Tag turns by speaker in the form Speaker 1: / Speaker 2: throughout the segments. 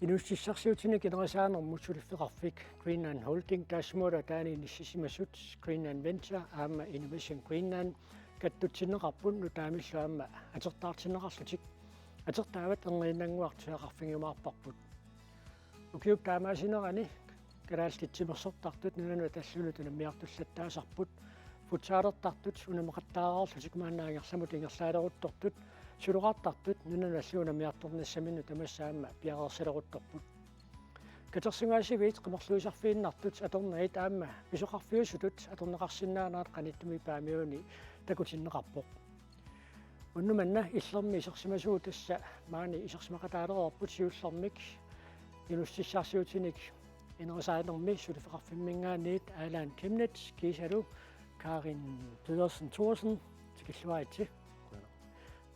Speaker 1: Inussissarsiutinik inerisaanермут suliffiqarfik Greenland Holding taasmuula taani nissisimasut Greenland Venture aama Innovation Greenland kattutsinneqarpun nutaamillu aama atertaartinneqarlutik atertaavat erniinanguartuaqarfingiumaarparput ukiup taamaasinerani kalaaltitsimersortartut nunanu tallulut unammiartullattaasarput futsaalertartut unameqattaararlutik maannaangersamut ingerlaaleruttortut suluqartartut nunanu alluunammiartornissaminu tamassaama piaqersileruttorput katersungaasiviit qimorluisarfiinnartut atornerit aama pisuqarfiusutut atorneqarsinnaanaat qanittumi paamiuni takutinneqarpoq unnumanna illermi isersimasuut tassa maani isersimaqataalererput siullermik inussissarsiutinik inerisaanерми sulifeqarfimmingaaniit Alan Kemnet kiisalu Karin Pedersen Thorsen tikilluaitsi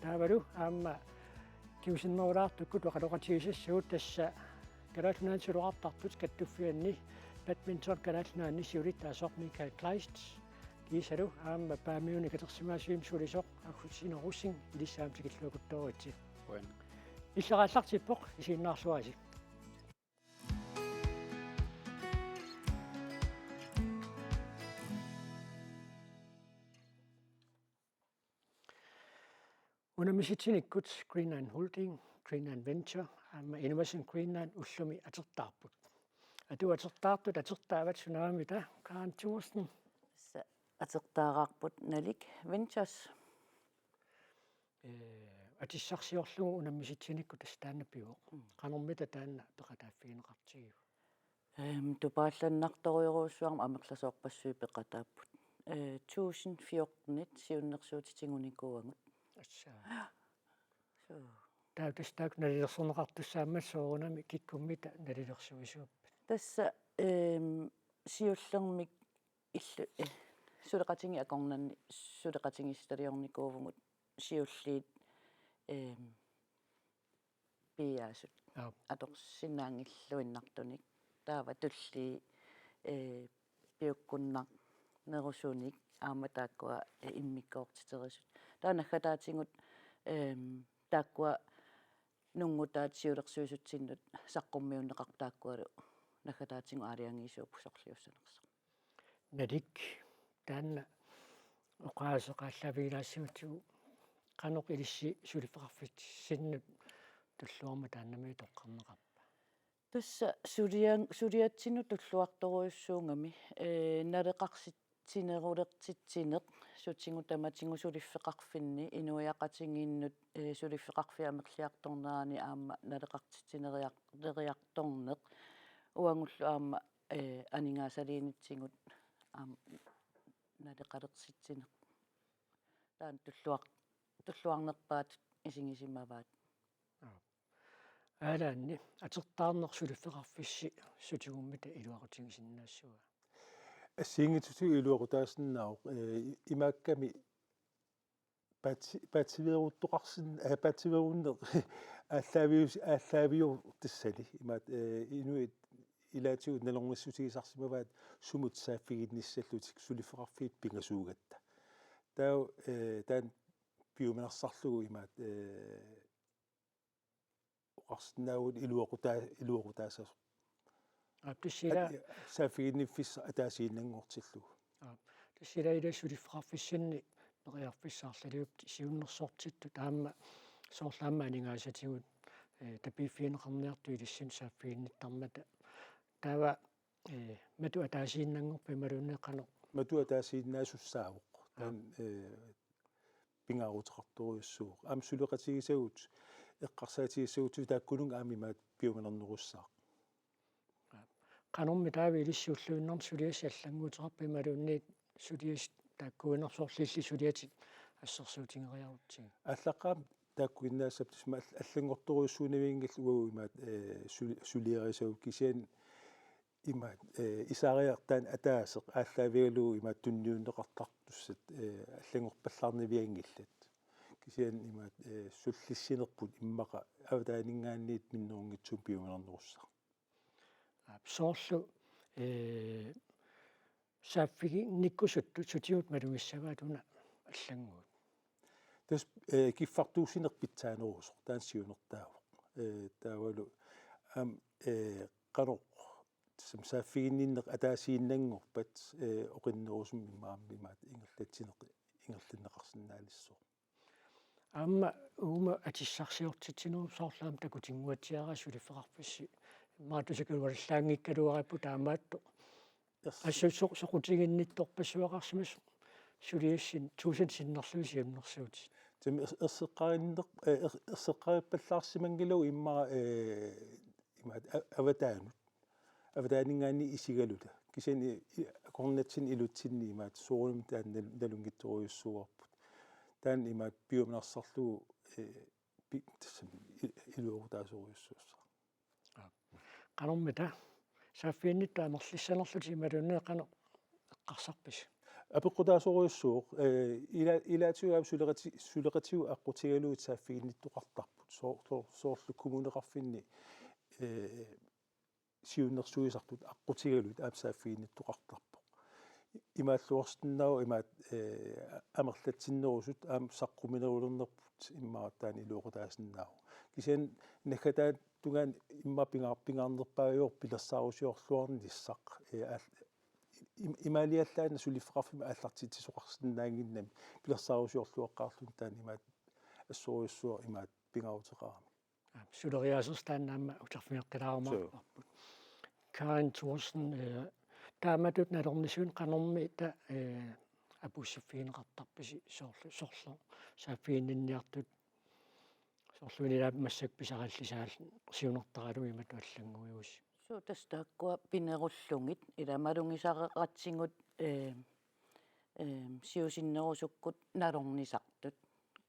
Speaker 1: taavalu aama kiusinnerulaartukkut waqaloqatigisassuut tassa kalaallunaан suluqartartut kattuffianni badminton kalaallunaanni siulittaasoq Michael Kleist kiisalu aama paamiuni katersimaasiim sulisoq aggusinerussing ilissaam tikilluakuttoruitsi иллераллартиппоq isiinnaarluasi unamisitsinikut Greenland Holding Greenland Venture aama Innovation Greenland ullumi atertaarput atu atertaartut atertaavat sunaamita Karen Thorsen
Speaker 2: atertaaqarput nalik Ventures
Speaker 1: atissarsiorlugu unamisitsinikku tastaannapiuoq qanermita taanna peqataaffiineqartigiu
Speaker 2: tupaallanartoriuruussuarma amerlasoorpassui peqataapput 1014 siunnersuutitingunikuuangut
Speaker 1: assaa tautastaak nalilerserneqartussaammat soorunami kikkummita nalilersuisuuppat
Speaker 2: tassa siullermik illu suleqatingi akornanni suleqatingistaliornikuuvungut siulliit piaasut atorsinnaangilluinnartunik taava tulli piukkunnar nerusunik aama taakkua immikkoortiterisut taanaggataatingut taakkua nungutaat siulersuisutsinnut saqqummiunneqartaakkualu naggataatingu aaliangiisuuppusorliussaneqsa
Speaker 1: nalik taanna oqaaseqaallaviilaassimatsugu qanoq ilissi sulifeqarfitsinnut tulluarma taannami toqqarneqarpa
Speaker 2: tassa suliatsinu tulluartoruissuungami naleqarsitsinerulertitsineq sutingu tamatingu suliffeqarfinni inuiaqatingiinnut suliffeqarfiamerliartornerani aama naleqartitsineriartorneq uangullu aama aningaasaliinitsingut aama naleqalersitsineq taan tulluarnerpaat isingisimavaat
Speaker 1: аалаанни атерттаарнерсулиффеқарфисси сутигуммита илуақутигисиннаассуга
Speaker 3: ассиингитсуту илуақутаассиннаақ имаакками патсиверуттоқарсин патсиверунне ааллаавиу тассали имаат инуит илаатигут налормассутигисарсимаваат сумут сааффигинниссаллутик сулиффеқарфиит пингасуугатта таа таан пиуминерсарлугу имаат арснаавут илуоқутаасас
Speaker 1: тассила
Speaker 3: сааффигинниффисса атаасииннангортиллугу
Speaker 1: тассила илассулиффеқарфиссанни периарфиссаарлалиуп сиуннерсортитту таама соорлаама анингаасатигут тапииффиинеқарниарту илиссин сааффигинниттармата таава мату атаасииннангорпи малунеқано
Speaker 3: мату атаасииннаасуссаавоқ таан пингаарутеқарторуйуссуу аам сулеқатигисагут эққарсаатигиссагуту тааккунунг аамимаат пиуманернеруссаа
Speaker 1: канорми таави илиссууллуиннарм сулиас аллангуутерарпи малунниит сулиас тааккуинерсоорлилли сулиатит ассерсуутингериарутсига
Speaker 3: аллаққаам тааккуиннаассап тусма аллангорторуйуссуунавиингал уагуимаат сулиерисагут кисиан имаат исаариартаан атаасеқ ааллаавигалуу имаат тунниуннеқартартуссат аллангорпаллаарнивиангиллат кисиан имаат суллиссинерпут иммақа автаанингаанниит миннерунгитсуум пиуманернеруссаа
Speaker 1: соорлу сааффиги никкусутту сутиут малуиссаваатуна аллангуут
Speaker 3: тас киффартуусинерпитсаанерусо таан сиунертаавоқ таавалу qanoq som saafiginninneq ataasiinnangorpat oqinnerusum immaammimaat ingerlinneqarsinnaalissoq
Speaker 1: Amma uuma atissarsiortitsinuu soorlaam takutinguatiara sulifeqarfissi maatusikuluarlaangikkaluarappu taamaatto soqutiginnittorpassuaqarsimas suliussin tuusan sinnerluisiamnersuuti
Speaker 3: tami erseqqarippallaarsimangilu immara imaat avataanningaanni isigaluta kisani akornatsin ilutsinni imaat suurum taan nalungittoriussuarput taan imaat piumanersarlugu iluorutaasoriussuussa
Speaker 1: qanormita saafiinnittu amerlissanerluti imalunneeqano eqqarsarpis
Speaker 3: apeqqutaasoriussuuq ilaatigaam suleqatigu aqqutigaluut saafiginnittoqartarput soorlu kumuneqarfinni siunnersuisartut aqqutigalut aam saafiginnittoqartarpoq imaalluorstinnau imaat amerlatsinnerusut aam saqquminerulernerput immarattaan iluoqutaasinnaagu kisian nakkataan tungaan imma pingaarnerpaajuor pilersaarusiorluarnissaq имаалиаллаана сулиффеқарфима ааллартитсоқарсинаангиннами пилерсааруsiorlueqqaarlun taan imaat ассориуссуа имаат пингаутеқарами
Speaker 1: сулериасерстааннаама утерфиеққилаарумаарпарпут Karin Thorsen тааматут налорнисуун канорми та апуссиффиинеқартарписи соорлу сааффииннинниартут соорлуинилаап массак писараллисаал сиунертаралуима туаллангуиус
Speaker 2: Suutastaaqua pinerullungit ilamalungisaqeqatsigut siusinnerusukkut nalornisartut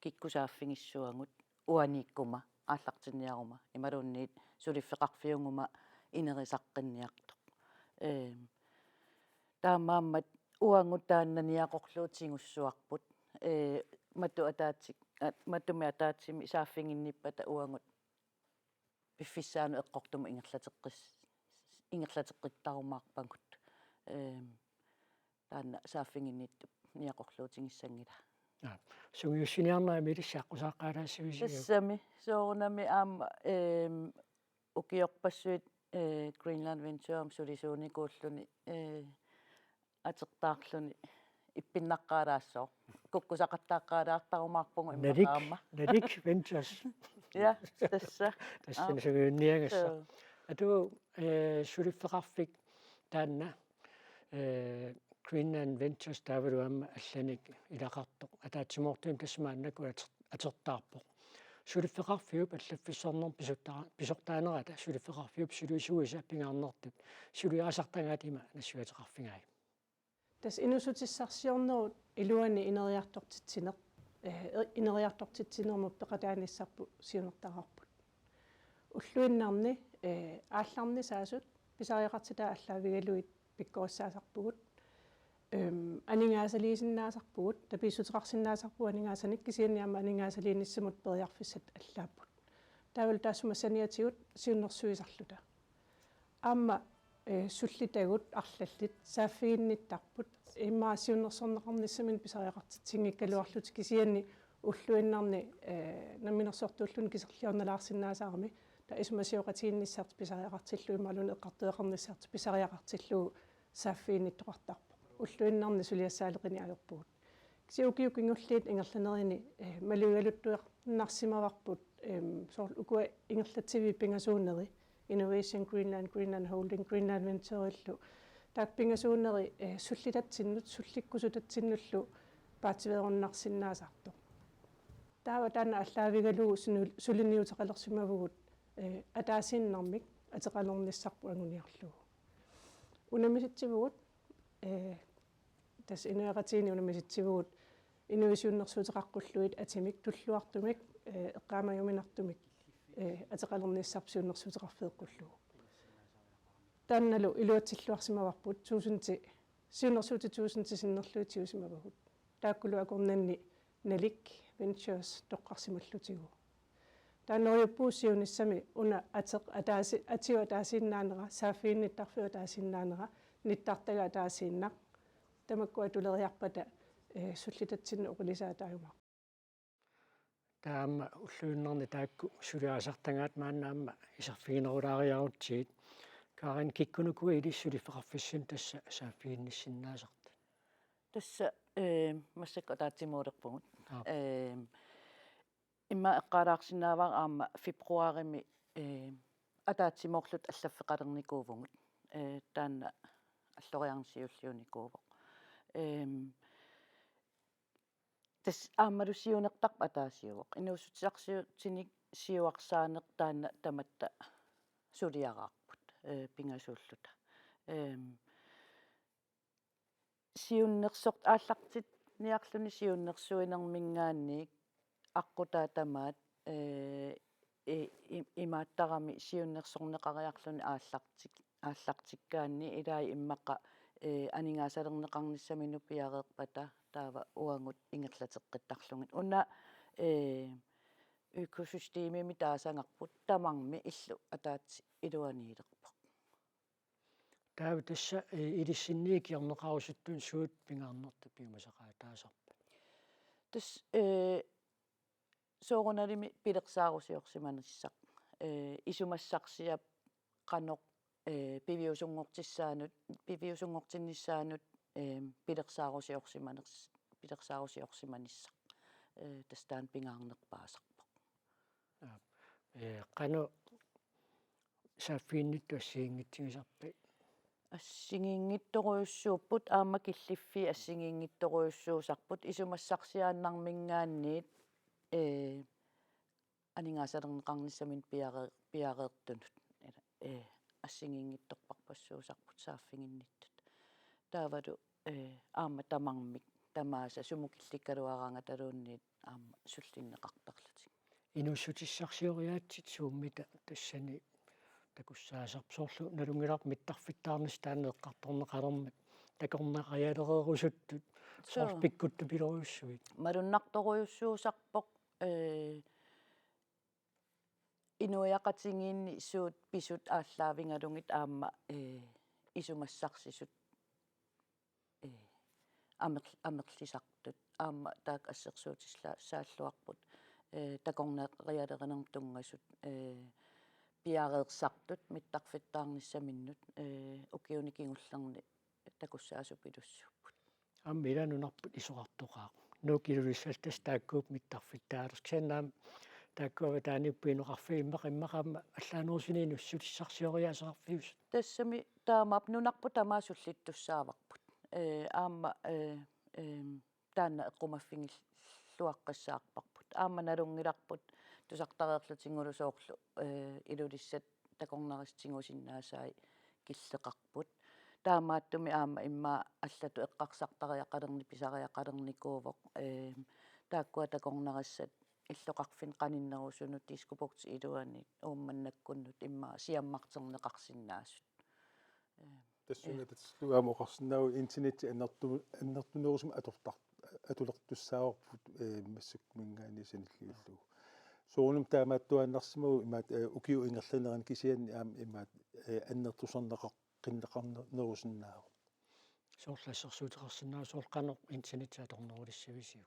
Speaker 2: kikkusaaffingissuangut uaniikkuma ааллартинниарuma ималунниит сулиффеқарфиунгума инерисаққинниарtoq таамааммат уангут тааннаниақорлуутингуссуарпут маттуми атаатсими сааффингинниппата уангут пиффиссаану эққортума ингерлатеққиттарумаарпагут таанна сааффингиннитту ниақорлуутингиссангила
Speaker 1: сугиуссиниарнаа милиссааққусааққалаассуисиу
Speaker 2: тассами соорунами аама укиорпассуит Greenland Venture сулисууникууллуни атертаарлуни иппиннаққалаассоо куккусақаттааққалаартарумаарпугу иммақаама
Speaker 1: Nadik Ventures
Speaker 2: ja тасса
Speaker 1: тассани сугиунниагасса ату сулиффеқарфик таанна Greenland Ventures таавалуамма алланик илақартоқ атаатсимоортуим тассмааннаку атертаарпоқ сулиффеқарфиуп аллаффиссорнер писортаанерата сулиффеқарфиуп сулуисуиса пингаарнертут сулиаасартангаатима нассуатеқарфигаи
Speaker 4: тас инусутиссарсиорнерут илуани инериартортитсинеқ инериартортитсинерму пеқатааниссарпу сиунертарарпут уллуиннарни аалларни саасут писариақартита аллаавигалуит пиккориссаасарпугут анингаасалиисиннаасарпугут таписсутеқарсиннаасарпу анингаасаник кисианниама анингаасалииниссамут периарфиссат аллааппут таавал таассума саниатигут сиуннерсуисарлута аама суллитагут арлаллит сааффиинниттарпут иммаа сиуннерсорнеқарниссамин писариақартитсингиккалуарлут кисианни уллуиннарни намминерсуартууллуни кисерлиорналаарсиннаасаарами та исмасиоқатиинниссарт писариақартиллу ималуни эққартеқарниссарт писариақартиллу сааффиинниттоқартарпу уллуиннарни сулиассаалеқини аёрпугут кисиукиук ингуллиит ингерланерини малуигалуттуарнарсимаварпут соор укуа ингерлатсиви пингасуунери Innovation Greenland, Greenland Holding, Greenland Venture illu taak pingasuuneri sullitatsinnut sullikkusutatsinnullu paativeerunarsinnaasartu taava taana allaavigalu suliniuteqalersimavugut ataasinnarmik ateqalernissarpu anguniarlugu unamisitsivugut tas inuaqatiini unamisitsivugut innovatiunnersuuteqaqqulluit atimik tulluartumik eqqaamajuminartumik атеқалерниссарпсууннэрсуутеқарфеэққуллугу таанналу илуатсиллуарсимаварпут туусунти сиуннэрсуути туусунти синнерлуутиусимавагут тааккулу акорнанни налик Ventures тоққарсималлутигу таанериуппууссиуниссами уна атеқ атааси атиу атаасиннаанера сааффиинниттарфиу атаасиннаанера ниттартага атаасииннақ тамаккуа тулериарпата суллитатсинна оқилисаатааюма
Speaker 1: таама уллуиннарни таакку сулиасартангаат мааннаама исерфигинерулаариарутсигит каарин киккунукуи илиссули феқарфиссин тасса сааффигинниссиннаасарт
Speaker 2: тасса массакка таатсимуулерпугут
Speaker 1: Аа.
Speaker 2: имма эққалаарсинааваа аама фебруарими атаатсимоорлут аллаффеқалерникуувгут таанна аллориарнсиуллиуникуувоқ тас аамалусиунертарпа атаасиувоқ инуусутсиарсиутсиник сиуарсаанеқ таанна таматта сулиараарпут пингасууллута сиуннерсорт ааллартит ниарлуни сиуннерсуинермингаанник аққутаа тамаат имааттарами сиуннерсорнеқариарлуни ааллартиккаанни илаи иммақа анигаасалернеқарниссамину пиареерпата таава уангут ингерлатеққиттарлугит уна økosystemimi таасангарпут тамарми иллу атаатси илуаниилерпоқ
Speaker 1: таава тасса илиссинниик ярнеқарусуттун суут пингаарнерта пиумасақаа таасарпа
Speaker 2: тас соорунalimi пилерсаарусиорсиманиссақ исумассарсиап қанеқ пивиусунгортиннissaanut пилерсаарусиорсиманиссақ тастаан пингаарнерпаасарпоқ
Speaker 1: qanu сааффииннитту ассиингитсигисарпи
Speaker 2: ассигингитторуйуссууппут аама киллиффи ассигингитторуйуссуусарпут исумассарсиааннармингаанниит анигаасалернеқарниссамин пиареертунут ассигингитторпарпассуусарпут сааффигинниттут таавалу аама тамармик тамааса сумукилликкалуараанга талуунниит аама суллиннеқартарлутик
Speaker 1: инуссутиссарсиориаатсит сууммита тассани такуссаасарпсоорлу налунгилар миттарфиттаарнис таанеэққарторнеқалермат такорнеқариалереерусуттут сорпиккутту пилоруйуссуит
Speaker 2: малуннарторуйуссуусарпоқ инуяқатингиинни суут писут ааллаавингалугит аама исумассарсисут амерлисартут аама таак ассерсуутисла сааллуарпут такорнеқариалеринертунгасут пиареерсартут миттарфиттаарниссаминнут укиуникингуллерни такуссаасупилуссууппут
Speaker 1: аммиланунарпут исоқартоқаа нукилулиссалтас тааккууп миттарфиттаалерс ксанаам тааккуава тааниппиинеқарфи иммақамма аллаанерусинину сулиссарсиориаасеқарфиус
Speaker 2: тассами таамаап нунарпу тамаасуллиттуссааварпут аама таанна эққумаффигиллуаққассаарпарпут аама налунгиларпут тусартареерлутингулусоорлу илулиссат такорнаристингусиннаасаи киллеқарпут таамааттуми аама имма аллату эққарсартариақалерни писариақалерникуувоқ тааккуа такорнарассат иллоқарфин қаниннерусунут тискупукти илуани уумманнаккуннут имма сиаммартернеқарсиннаасут
Speaker 3: тассунат луамоқарсинау интернет аннертунерусум атулертуссааварпут массак мингаани саниллиуллу соонум таамааттуаннарсимагу имаат укиу ингерланеран кисианни аама имаат аннертусарнеқар qinneqarnerusиннаава
Speaker 1: соорлассерсуутеқарсинаа соорқанеқ интернетсааторнерулиссависиу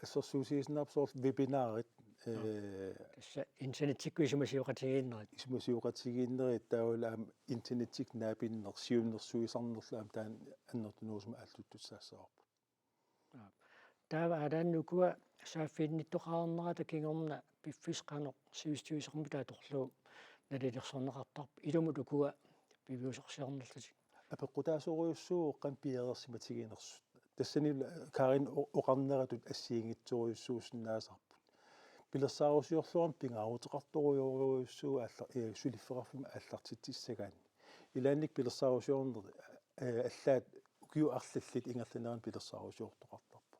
Speaker 3: ассерсуусигиснаарп соорл вебинаарит
Speaker 1: тасса интернетикку исумасиоқатигииннерит
Speaker 3: исумасиоқатигииннерит таавалаам интернетик наапиннер сиуннерсуисарнерлаам таан аннертунерусум ааллуттуссаассаарпу
Speaker 1: таава адааннукуа сааффиинниттоқарнерата кингорна пиффисқанеқ сиустуисермута торлуу налилерсорнеқартарп илумутукуа пивиусерсиорнерлутик
Speaker 3: апеққутаасоруйуссуу қам пиерерсиматигинерсут тассани карин оқарнератут ассиингитсоруйуссуусиннаасарпут пилерсаарусиорлуарм пингаарутеқарторуйоруйуссуу аалла сулиффеқарфима ааллартитсисагаани илаанник пилерсаарусиорнер аллаат укиу арлаллит ингерланеран пилерсаарусиортоқартарпу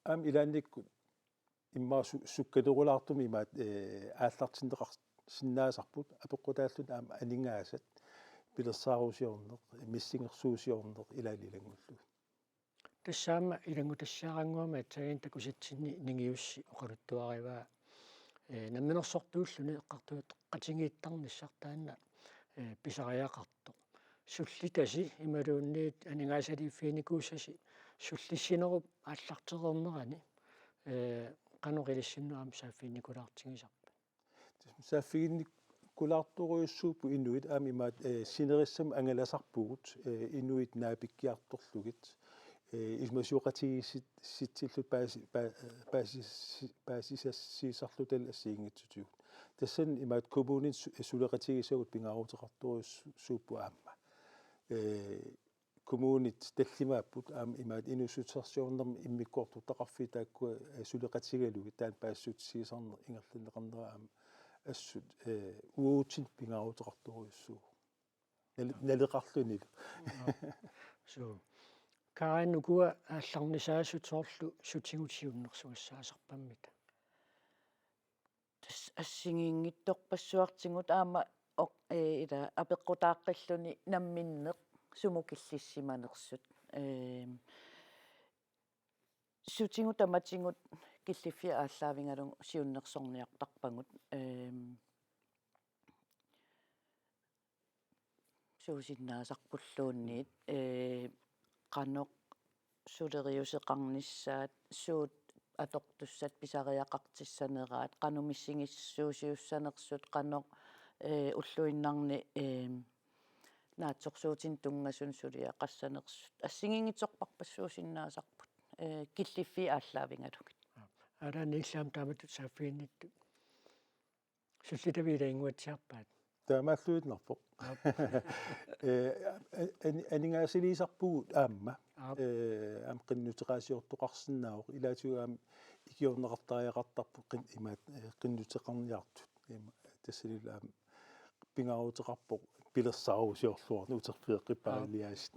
Speaker 3: ам илаанникку иммаа суккалерулаартуми имаат ааллартиннеқар синнаасарпут апеққутааллут аама анингаасат пилерсаарусиорнер миссингерсуусиорнер илаалилангуллу
Speaker 1: тассаама илангутассаарангуама атсагин такусатсинни нингиусси оқалуттуариваа намминерсортууллуни эққартуут қатингииттарниссартаанна писариақарто суллитаси ималуунниит анингаасалиффиникууссаси суллиссинеруп ааллартерернерани qanoqilissиннуам сааффинникулаартигисарпа
Speaker 3: сааффигинниккулаарторуйуссууппу инуит аами имаат синериссам ангаласарпугут инуит наапиккиарторлугит исмасиоқатигиссит ситсиллут паасисассиисарлутал ассиингитсутигут тассан имаат коммунин сулеқатигисагут пингаарутеқарторуйуссууппу аама коммунит таллимааппут аама имаат инуссутсарсиорнерми иммиккуарту тақарфи тааккуа сулеқатигалуги таан паассутсиисарнер ингерлинеқарнера аама ассут уутин пингаарутеқарторуйуссуу налеқарлунил
Speaker 1: so kaanukua аалларнисаасутсоорлу сутигутиуннэрсуассаасарпаммита
Speaker 2: тас ассигиингитторпассуартигут аама ила апеққутааққиллуни намминнеқ сумукиллиссиманерсут сутигут таматингут киллиффи ааллаавингалугу сиуннерсорниартарпагут суусиннаасарпуллуунниит qanoq suleriuseqarnissaat suut атортуссат писариақартиссанераат qanumissingissууsiussanersut qanoq уллуиннарни наатсорсуутин тунгасун сулиа qaссанерсут ассигингитсорпарпассуусиннаасарпут киллиффи ааллаавингалугит
Speaker 1: арааниллаам тааматут сааффииннитту суллитавилаингуатсиарпаат
Speaker 3: таамааллуитнарпоқ анигаасилисарпугут аама аам qinnuteqaasiortoqarsinnaaq ilaatugaam ikиорнеқартариақартарпу qin имаат qinnuteqarniartut тассалилаам пингаарутеқарпоқ пилерсаарусиорлуарна утерпиэққиппаалиаасит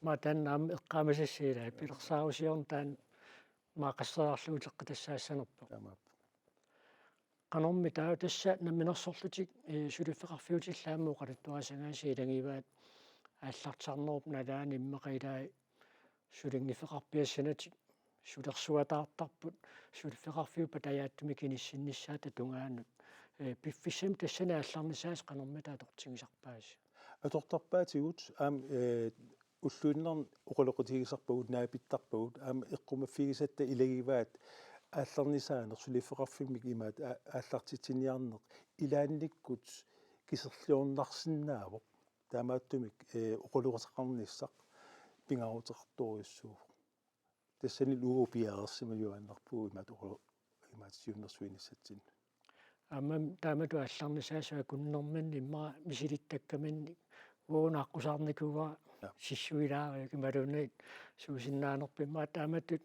Speaker 1: ма таннаам эққаамасассиилаа пилерсаарусиорн таан маақассаарлуутеққи тассаассанерпоқ
Speaker 3: таамаап
Speaker 1: qanорми таа тасса намминерсорлутик сулиффеқарфиутиллааммуу қалуттуасангаси илагиваат ааллартарнеруп налаани иммеқилаа сулингифеқарпиассанатик сулерсуатаартарпут сулиффеқарфиупа таяаттуми киниссиннissaата тунгаанут пиффиссам тассана аалларнисаас qanорми таа тортигисарпааси
Speaker 3: атортарпаатигут аам уллуиннерн оқолоқутигисарпагут наапиттарпагут аам эққумаффигисатта илагиваат аалларнисаанер сулиффеқарфиммик имаат ааллартитсиниарнеқ илаанниккут кисерлиорнарсинаавоқ таамааттумик оқолуқатеқарниссақ пингаарутеқарторуйуссуу тассани луупиаарсима юаннарпуу имаат оқолу имаат сиуннерсуиниссатсин
Speaker 1: аммам таамату аалларнисаасуа куннэрманни имма мисилиттаккаманни уунаққусаарникуа сиссуилаараа кималунит суусиннаанерпимма тааматут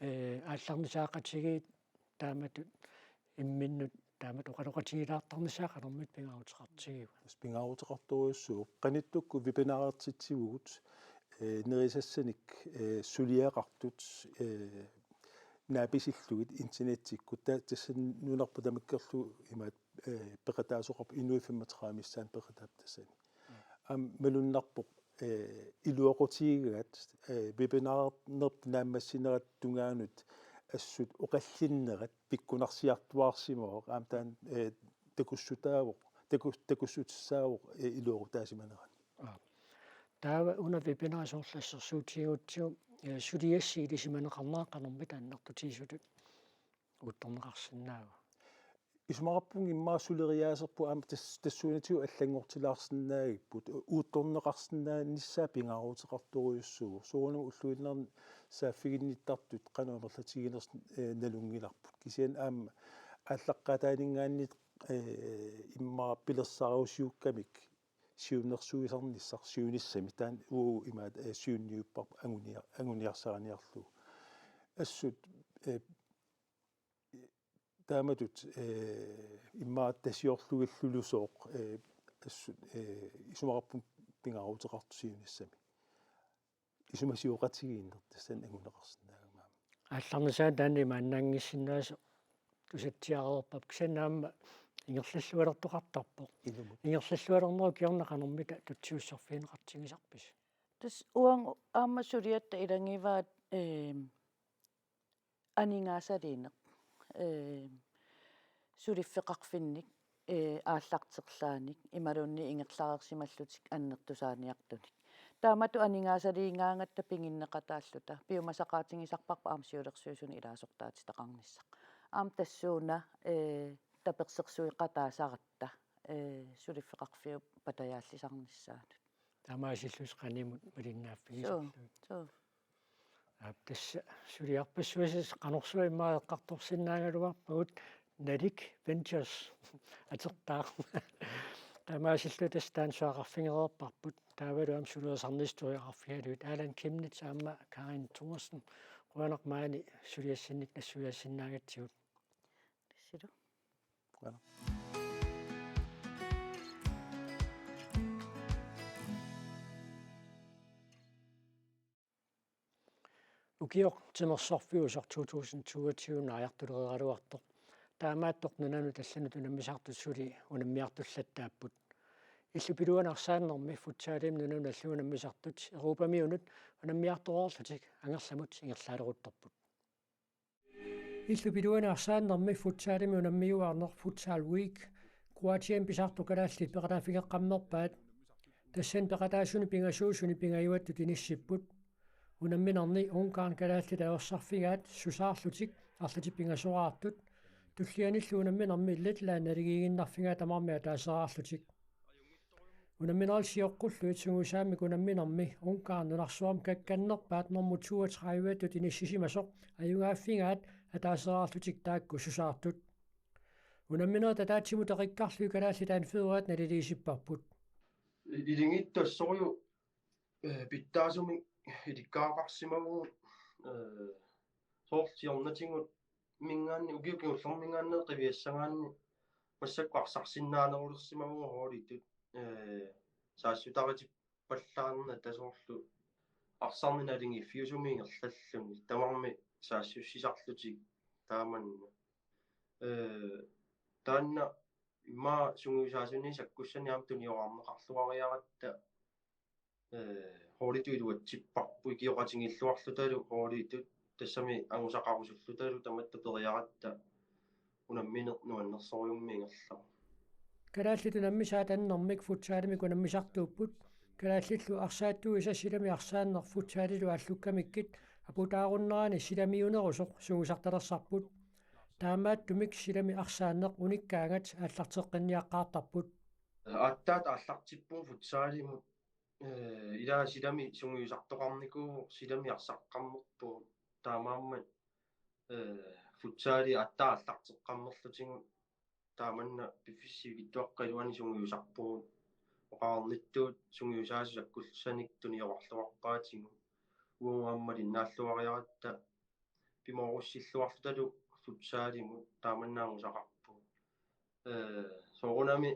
Speaker 1: аалларнисаақатигиит тааматут имминнут таамат оқалоқатигилаартарнисаақалэрмит пингаарутеқартигива
Speaker 3: пингаарутеқарторуйуссуу қаниттукку вебинааратситсивгут нерисассаник сулиақартут нааписиллугит интернеттиккут тассан нунарпу тамаккерлу имаат пеқатаасоқарп инуиффимматеқаамиссаан пеқатаап тассани ам мелуннарпоқ илуақутигигат вебинаарнерп нааммассинерат тунгаанут ассут оқаллиннерат пиккунарсиартуарсимаоқ аам таан такуссутаавоқ такуссутсаавоқ илуоқутаасиманеран
Speaker 1: таава уна вебинаарсоорлассерсуутигуутсиу сулиассиилисиманеқарнаа qanорми тааннартутигисутут уутторнеқарсинаава
Speaker 3: исмараппун иммаассулериаасерпу аама тассуунатигу аллангортилаарсинаагиппут уутторнеқарсинааниссаа пингаарутеқарторуйуссуу сууну уллуиннерни сааффигинниттартут qanуумерлатигинерс налунгиларпут кисиан аама ааллаққатаанингааннит иммаа пилерсаарусиуккамик сиуннерсуисарниссар сиуниссами таан уу имаат сиунниуппар агуниарсааниарлу ассут тааматут иммаат тасиорлугиллулусооқ ассут исумараппун пингаарутеқартусиуниссами исумасиоқатигииннер тассан агунеқарсинаагамаа
Speaker 1: аалларнисаа таани мааннаангиссиннаасо тусатсиареерпап кисанаама ингерллуалертоқартарпоқ ингерллуалернеру киорна qanормита тутсиуссерфиинеқартигисарпис
Speaker 2: тас уан аама сулиатта илангиваат анингаасалиинеқ сулиффеқарфинник ааллартерлааник ималунни ингерлаарсималлутик аннертусааниартуник таамату анингаасалиингаангатта пингиннеқатааллута пиумасақаатингисарпарпа аамсиулерсуусуни илаасортаати тақарниссақ аам тассууна таперсерсуиқатаасаратта сулиффеқарфиу патаяаллисарниссаанут
Speaker 1: тамаасиллус qaнимут малиннааффигис
Speaker 2: соо
Speaker 1: тасса сулиарпассуасис qanорсуа иммаеққарторсиннаагалуарпагут налик ventures атертаа тамаасиллу тастаан суақарфингерерпарпут таавалуам сулуасарнистуиақарфигалуит аалан кимнит аама Карин Thorsen руанермаани сулиассинник нассуяссиннаагатсигут
Speaker 2: тассилу
Speaker 1: укиор тимерсорфиусар 2022 наяртулераалуартор таамааттор нунану таллану тунаммисаартут сули унаммиартуллаттааппут иллупилуанарсааннэрми футсаалим нунану аллуунаммисартут эрупамиунут унаммиарторорлутик ангерламут ингерлаалерутторпут иллупилуанарсааннэрми футсаалими унаммиуаарнер футсаал week куатиам писарту калаалли пеқалаафигеққаммерпаат тассан пеқалаасуни пингасуусуни пингаюаттут иниссиппут унамминарни ункаан калаалли таерсарфигаат сусаарлутик арлути пингасораартут туллианиллу унамминарми иллатлаан налигигиннарфигаа тамармиа таасераарлутик унамминерал сиоққуллуит сугусаами кунамминарми ункаан нунарсуарм какканнерпаат норму 32-тут иниссисимасоқ аюнгааффигаат атаасераарлутик таакку сусаартут унамминера татаатсиму теқиккарлуи калаалли таан федерат налилисиппарпут
Speaker 5: илингиттассориу питтаасуми иликкаақарсимагу соортиорнатингут мингаанни укиукиуллэрмингааннеэ қивиассагаанни массаккуарсарсиннаанерулерсимагу хоолитут саассутарити паллаарна тасоорлу арсарниналинги фиусумиингерлаллуни тамарми саассуссисарлутик тааманна таанна имма сунгуисаасуни саккуссаниам туниораарнеқарлуариаратта хоолитуилуатсиппарпу киоқатингиллуарлуталу хоолитут тассами ангусақарусуллуталу таматта периаратта унамминеқ нуаннерсориуммиингерлаа
Speaker 1: калааллиту наммисаатаннэрмик футсаалими кунаммисартууппут калааллиллу арсааттуу исассилами арсааннер футсаалилу аллуккамиккит апутааруннерани силамиунерусоқ сугусарталерсарпут таамааттумик силами арсааннеқ униккаангат ааллартеққинниаққаартарпут
Speaker 5: аттаат ааллартиппун футсаалимут илаа силами сунгуисартоқарникуу силами арсаққаммерпу таамааммат футсаали аттааллартеққаммерлутингу тааманна пиффиссигиттуаққалуани сунгуисарпугут оқаарнитtuut сунгуисаасусаккулсаник туниоқарлуарпаатингу уунгааммалиннааллуариаратта пимооруссиллуарлуталу футсаалиму тааманнаангусақарпу соорунами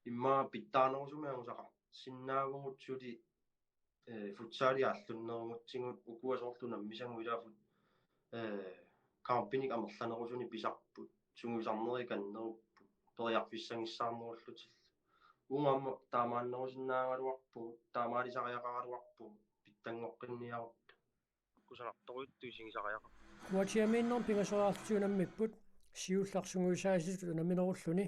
Speaker 5: имма питтаарнерусуми ангусақар синнаагумут сули футсаали ааллуннеримутсигут укуасоорлу наммисангуилаафут кампиник амерланерусуни писарпут сунгуисарнери каннеруппу периарфиссангиссаарнеруллутил уунгаамма таамааннерусиннаагалуарпу таамаалисариақаралуарпу питтангоққинниарут кусанарторуит туисигисариақа
Speaker 1: куатиаминнер пингасораарлутиунаммиппут сиулларсунгуисааситут унамминеруллуни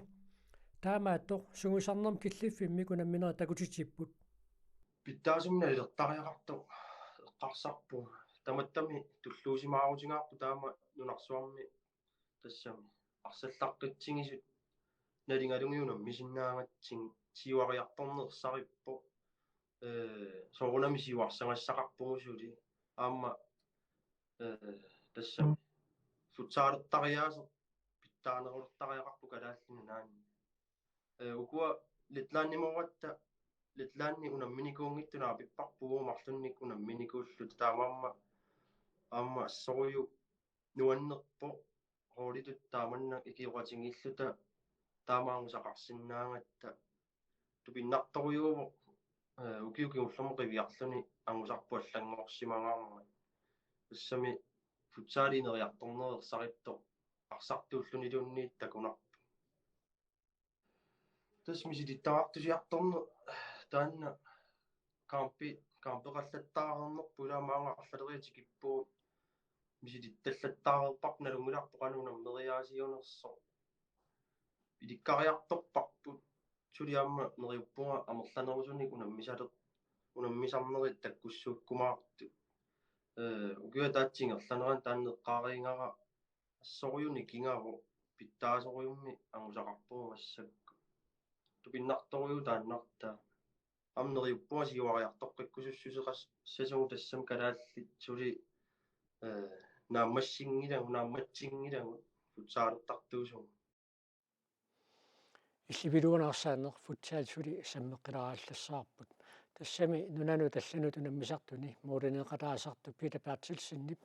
Speaker 1: таамааттор сугусарнерм киллиффимми кунамминера такутитиппут
Speaker 5: питтаасумна илертариақарту эққарсарпу таматтами туллуусимаарутингаарпу таама нунарсуарми тассами арсаллаққитсигисут налингалунгиунам мисиннаангатсин сиуариарторнерсариппо соорунами сиуарсангассақарпугусули аама тассами футсаалертариаасо питтаанерулертариақарпу калааллина наани укуа литлаанниморатта литлаанни унамминикуунгиттунаа пиппарпугу марлунник унамминикууллут таамаамма аама ассориу нуаннерпо хоолитут тааманна икиоқатингиллута таамаангусақарсиннаангатта тупиннарторюуво укиукиуллермо қивиарлуни ангусарпу аллангорсимагаарма тассами футсаалинериарторнерерсаритто арсартууллунилуунниит такунарпу тасмисилиттаартусиарторну таанна кампеқаллаттаарернерпу илаамаангаарлалериатикиппуу мисилитталлаттаарерпарп налунгиларпо канунаммериаасионерсо иликкариарторпарпут сулиамма нериуппунга амерланерусуник унаммисалер унаммисарнерит таккуссууккумаарту укиа таатсингерланеран тааннеққаариингара ассориуни кингаару питтаасориумми амусақарпуу массакку тупиннарториу тааннарта амнериуппуа сиуариартоққиккусуссусеқас сасугу тассам калааллит сули нааммассингилагу футсаалертартуусугу
Speaker 1: иллибилуунаарсаанер футсаал сули саммеққиларааллассаарпут тассами нунану таллану тунаммисартуни муулинеқалаасарту Питер Бертилсеннип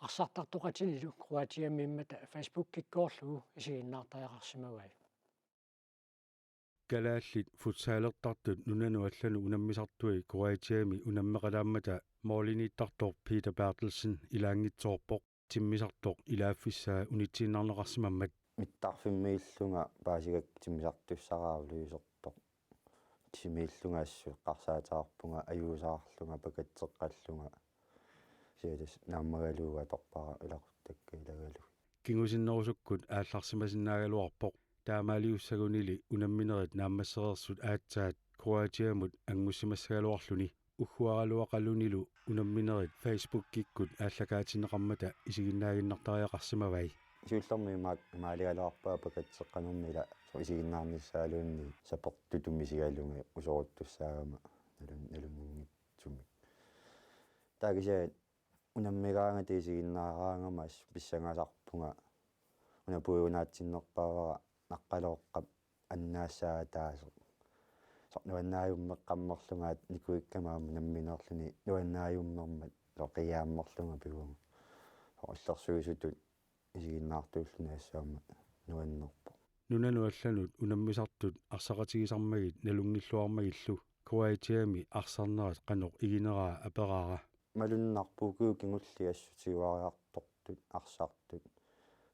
Speaker 1: арсартартоқатинилу Круатиаммиммата Facebook киккоорлугу исигиннаартариақарсимавай
Speaker 6: калааллит футсаалертартут нунану аллану унаммисартуи Круатиами унаммеқалааммата моолиниттартор Питер Бертилсен илаангитсоорпоқ тиммисартоқ илааффиссаа унитсииннарнеқарсимаммат
Speaker 7: миттарфиммииллунга паасигак тимисартуссараавлуисертоқ тимииллунгаассу қарсаатаарпунга аюусаарлунга пакатсеққаллунга сиалас нааммагалууга торпара илақуттакка илагалу
Speaker 6: кингусиннерусуккут аалларсимасиннаагалуарпоқ таамаалиуссагунили унамминерит нааммассереерсут аатсаат Круатиамут ангуссимассагалуарлуни уггуаралуақалунилу унамминерит Facebook киккут ааллакаатинеқармата исигиннаагиннартариақарсимавай
Speaker 7: сиуллерми маалигалуарпаа пакатсеққанернила исигиннаарниссаалуунни сапортутумисигалунга усоруттуссаагама налунгиттуми таагисаа унаммигаанга тисигиннаараангамас писсангаасарпунга унапуйунаатсиннерпаавара наққалооққап аннаассаа таасо нуаннааюммеққаммерлунгаат никуиккамаама намминерлуни нуаннааюммермат соқиааммерлунга пигума оллерсуисутут исигиннаартууллунаассаама нуаннерпо
Speaker 6: нунану алланут унаммисартут арсақатигисармагит налунгиллуармагиллу Круатиами арсарнерат қаноқ игинераа апераара
Speaker 7: малуннарпукуу кингуллиассутигуариартортут арсаартут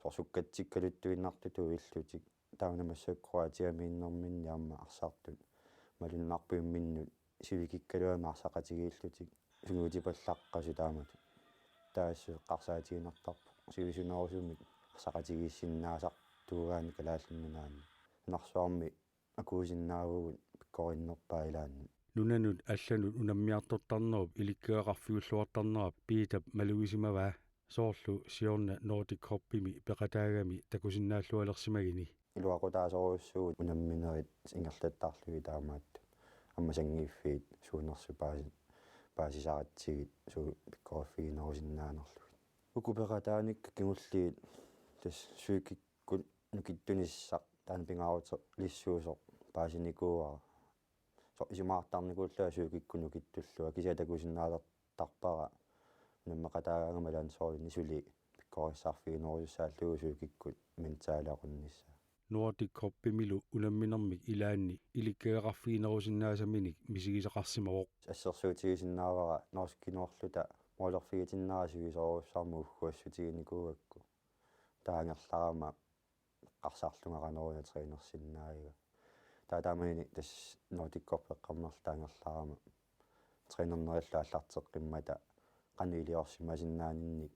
Speaker 7: сорсуккатсиккалуттуиннартуту иллутик таунамассак Круатиамииннэрминни аама арсаартут малуннарпуимминнут сивикиккалуама арсақатигииллутик сугутипаллаққасу таамату таассу қарсаатигинартарпу сивисунерусумик арсақатигииссиннаасартуугаани калааллуннаани нарсуарми акуусиннаавгут пиккориннерпаилаанни
Speaker 6: нунанут алланут унаммиартортарнеруп иликкеэқарфигуллуартарнерап Питер малуисимаваа соорлу сиорна Nordic Hoppimi пеқатаагами такусиннааллуалерсимагини
Speaker 7: илуақутаасоруссуут унамминерит ингерлаттаарлуги таамаатту аммасангииффиит суунерсу паасисаратсигит суу пиккорфигинерусиннаанерлуги укупеқатааникка кигуллиит тас суикиккут нукиттуниссақ таан пингаарутеқ лиссуусоқ паасиникууара со исимаартарникууллаа суикикку нукиттуллуа кисиатакусиннаалертарпара наммақатаагамалаан соорни сули пиккориссаарфигинерусааллугу суикиккут ментаалақуннисса
Speaker 6: Nordic Hoppimilu унамминермик илаанни иликкеэқарфигинерусиннаасаминик мисигисеқарсимавоқ
Speaker 7: ассерсуутигисиннаавара норскиноорлута моолерфигитиннаасуги сооруссаарму уггуассутигиникуугакку таангерларама қарсаарлунгаранеруна тренерсиннаага таатаамани тас нотиккорпеққарнерл таангерларама тренернерилла аллартеққиммата қанилиорсимасиннаанинник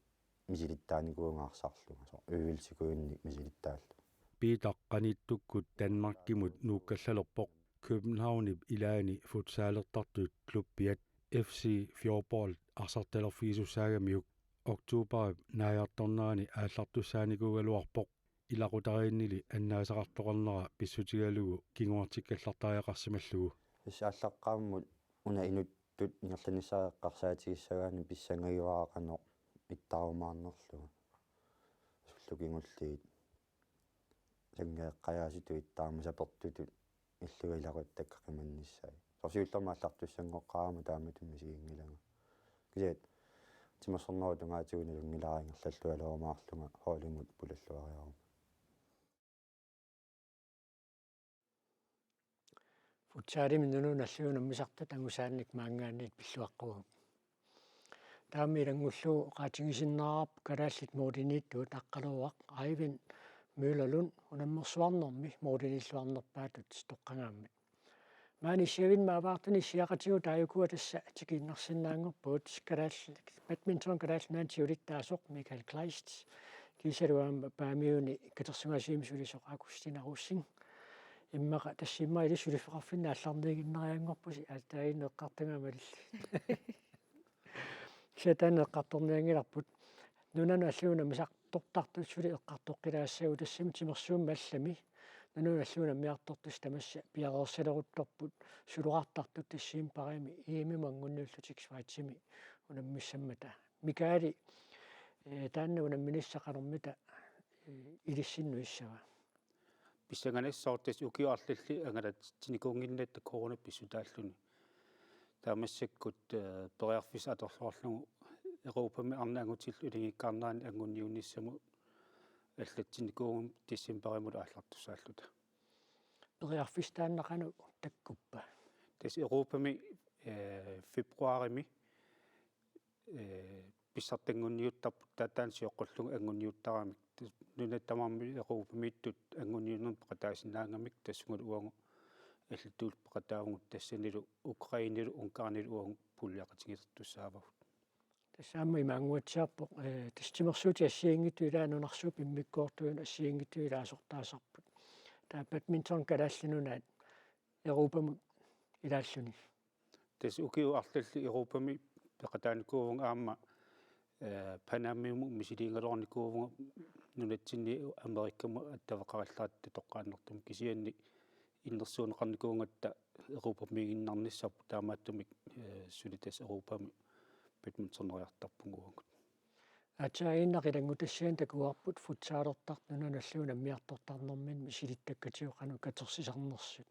Speaker 7: мисилиттааникуунгаарсарлунга со уивилсикуинник мисилиттааллу
Speaker 6: Peter qanittуkkut Danmarkimut nuukkallalерпоқ Københavnip ilaani futsaalertartut klubbiat FC Fjordbold arsertalerfiisussaagammiuk oktuuparip naajartornaani aallartussaanikuugaluarpoq ilaqutariinnili annaasaqartoqarnera pissutigalugu kinguartikkallartariaqarsimallugu
Speaker 7: исааллаққааммут уна инуттут ингерланissaaqarsaatigissaгаани писсангаюаақано иттарумаарнерлуга суллукингуллиит сангеэққаяаситу иттаарма сапертутут иллугилақуттаккақиманниссаа сорсиуллермааллартуссангоққарама тааматумми сигингилага кисаат тимассорнерутунгаатигунилунгилаарингерллаллуалуумаарлунга хоолимут пулаллуариарум
Speaker 1: футсаалими нунуналлуунаммисартат ангусаанник маангаанниит пиллуаққугу таамилангуллуу qaatigisиннаарап калааллит моодинииттуут аққалуақ айвин мюлалун унаммерсуарнэрми моодиниллуарнерпаатут тоққангааммат маани севин мааваартуни сиақатигу тааюкуа тасса атикииннарсинаангорпуут калаалли бадминтон калааллинаан тиулиттаасоқ Микаэл Клайст кисалуаама паамиуни катерсугасиимсулисоқ акустинаруссин иммаqa тассимма или сулиффеқарфинна алларниигиннериангорпуси аатаагинеққартангаамалилли сатанеққарторниангиларпут нунану аллуна мисартортарту сули эққартоққилаассагу тассими тимерсуумма аллами нунану аллуна миартортус тамасса пиареерсалерутторпут сулуқартартут тассиим парими иимимангунниуллутикс ваатсими унаммиссаммата микаали таанна унамминиссақалермита илиссинну иссава
Speaker 6: писсанганассаортас укиарллли ангалат тиникуунгиннатта корона писсутааллуни таамассаккут периарфис аторлоорлугу Европами арнаангутил улингиккаарнаани ангунниунниссаму аллатсиникуугум тиссимпаримут ааллартусааллута
Speaker 1: периарфис тааннақану таккуппа
Speaker 6: тас Европами фебруарими писсартангунниуттарпут таатаан сиоққуллугу ангунниуттарамик нунаттамарми Европамиттут ангунниуннерм пеқатаасиннаангамик тассугут уангу аллатуул пеқатаагунгут тассанилу Украинилу Унгарнилу уангу пуллиақатигилертуссаавагут
Speaker 1: тассаама имаангуатсиарпоқ тастимерсуути ассиингиту илаанунарсууп иммиккоортуин ассиингиту илаасортаасарпут таа бадминтон калааллинунаат Европамут илааллуни
Speaker 6: тас укиу арлалли Европами пеқатааникуувун аама панаммиуму мисилиингалорникуувунга нунатсинни Америккаму аттавеқараллаатта тоққааннэртум кисианни иннерсуунеқарникуунгатта Европамигиннарниссарпу таамааттумик сулитас Европами бадминтонериартарпугуангут
Speaker 1: атсаагиннақилангу тассиан такуарпут футсаалертарт нунаналлуна миартортарнэрмин мисилиттаккатиоқану катерсисарнерсут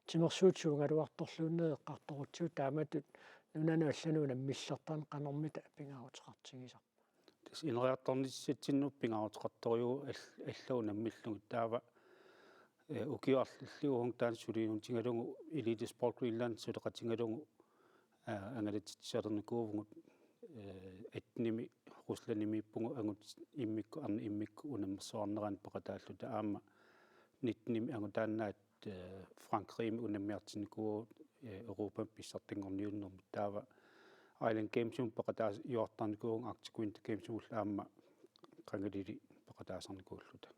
Speaker 1: тимерсуут суунгалуарторлууннеэ эққарторутсуу тааматут нунану аллануна миллертарн қанэрмита пингаарутеқартигисарпа
Speaker 6: тас инериарторниссатсинну пингаарутеқарториу аллауна миллугу таава укиарллиуун таан сулиун тингалугу Elite Sport Greenland сулеқатингалугу ангалатсисалерникуувгут атними русланимииппугу ангут иммикку арни иммикку унаммерсуарнеран пеқатааллута аама нитними ангутаанаат Франкрими унаммиартинникуу Европа писсартингорниуннэрми таава Island Games пеқатаас юартарникуун Arctic Winter Games уллаама қангалили пеқатаасарникууллута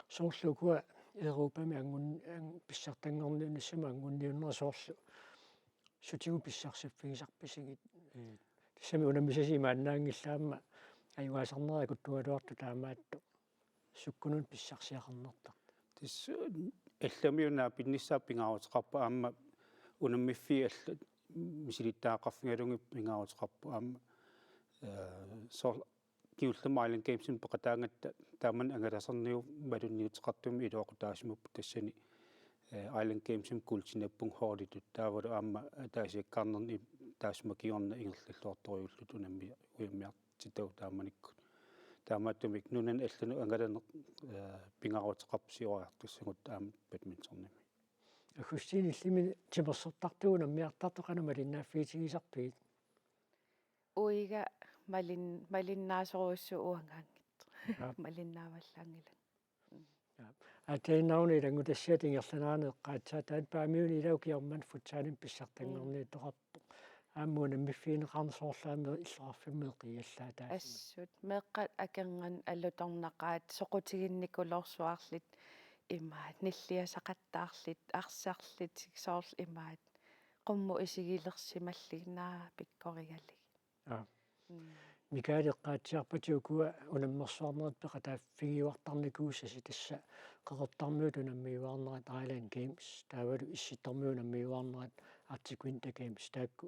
Speaker 1: соорлукуа Европами ангун писсартангорниуннассама ангунниуннерсоорлу сутигу писсарсиффигисарписигит тассами унаммисасимааннаангиллаама аюгаасарнераа куттугалуарту таамаатту суккунун писсарсиақарнертар
Speaker 6: тис алламиуна пинниссаа пингаарутеқарпа аама унаммиффи алла мисилиттаақарфингалунги пингаарутеқарпа аама сор киуллама Island Games пеқатаангатта тааман ангаласарниу малунниутеқартуми илуақутаасимуп тассани Island Games култинаппун хоолитут таавалу аама таасиаккаарнерни таасмакиорна ингерллуарториуллут унамми уиммиартитау тааманикку таамааттумик нунан аллану ангалане пингаарутеқарпсиориартуссагут таама бадминтонними
Speaker 1: акустииниллими тимерсертартууна миартартоқану малиннааффиитигисарпигит
Speaker 2: уига малиннаасоруссу уангаангит малиннааваллаангила
Speaker 1: атейнауни илангу тассиат ингерланаани эққаатсаа таат паамиуни илаукиорман футсаалин писсартангорни тоқарпо ааммуна миффиинеқарнсоорлаами иллеқарфиммеэ қиаллаа таа
Speaker 2: ассут меэққат аканган аллуторнақаат соқутигинникулоорсуарлит имаат ниллиасақаттаарлит арсаарлит сиксоорл имаат қумму исигилерсималлигнаа пиккоригалли
Speaker 1: микаали эққаатсиарпатиукуа унаммерсуарнерат пеқатааффигиуартарникуусаси тасса қеқортармиут унаммиуаарнерат Island Games таавалу исситормиунаммиуаарнерат Arctic Winter Games таакку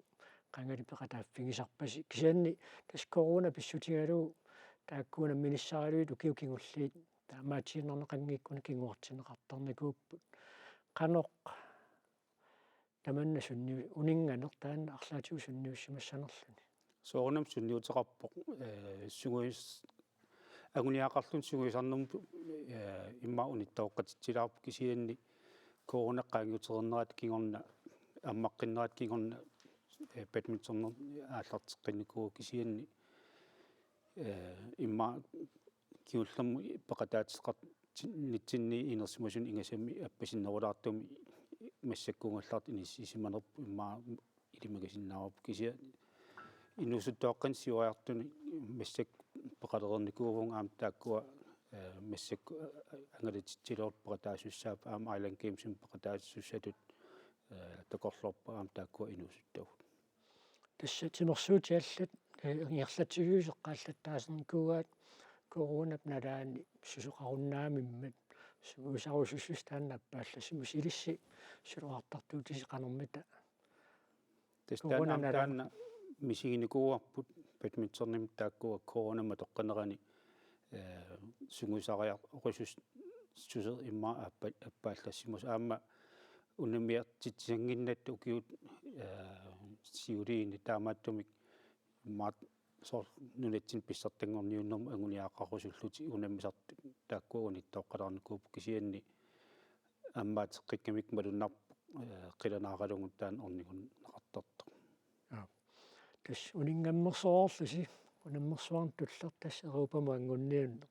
Speaker 1: қангали пеқатааффигисарпаси кисианни тас корона писсутигалуу тааккуна миниссаалуит укиукингуллиит таамаатииннарнеқангиккуна кингуартинеқартарникууппут қаноқ таманна сунни унинганер таанна арлаатиу сунниуссимассанерлуни
Speaker 6: соорнам сунниутеқарпоқ сугуис агуниақарлун сугуисарнэрму имма униттаоққатитсилаарпу кисианни коронеққаангутернерат кингорна аммаққиннерат кингорна бадминтоннер ааллартеққинникуу кисианни имма киуллерму пеқатаатеққар нитсинни инерсимасун ингасами аппасиннерулаартуми массаккуунгаллаарт иниссисиманерпу имма илимагасиннаарпу кисиа инусуттоаққан сиуаартуни массак пеқалерникуувун аам тааккуа массак ангалитсилуут пакатаасуссаап аама Island Games пакатаасуссатут такорлорпа аама тааккуа инуусуттагут
Speaker 1: тасса тимерсуутиаллат ингерлатигуусеққааллаттаасерникуугаат коронап налаани сусоқаруннаамиммат суусарусуссус тааннаппаалла симус илисси сулуартартуутиси қанермита
Speaker 6: таана мисигиникууарпут бадминтонним тааккуа коронама тоққанерани сунгусариар орисус сусер имма аппааллассимус аама унамиартитсангиннат укиут сиулиини таамааттумик маат сор нунатсин писсартангорниуннерм агуниаақарусуллути унаммисарт тааккуунитtoqqalarnikkuup кисианни аммаатеққиккамик малуннарп қиланааралугут таан орнигун нақартарто
Speaker 1: тас унингаммерсоорлуси унаммерсуарн туллер тас Европама ангунниунне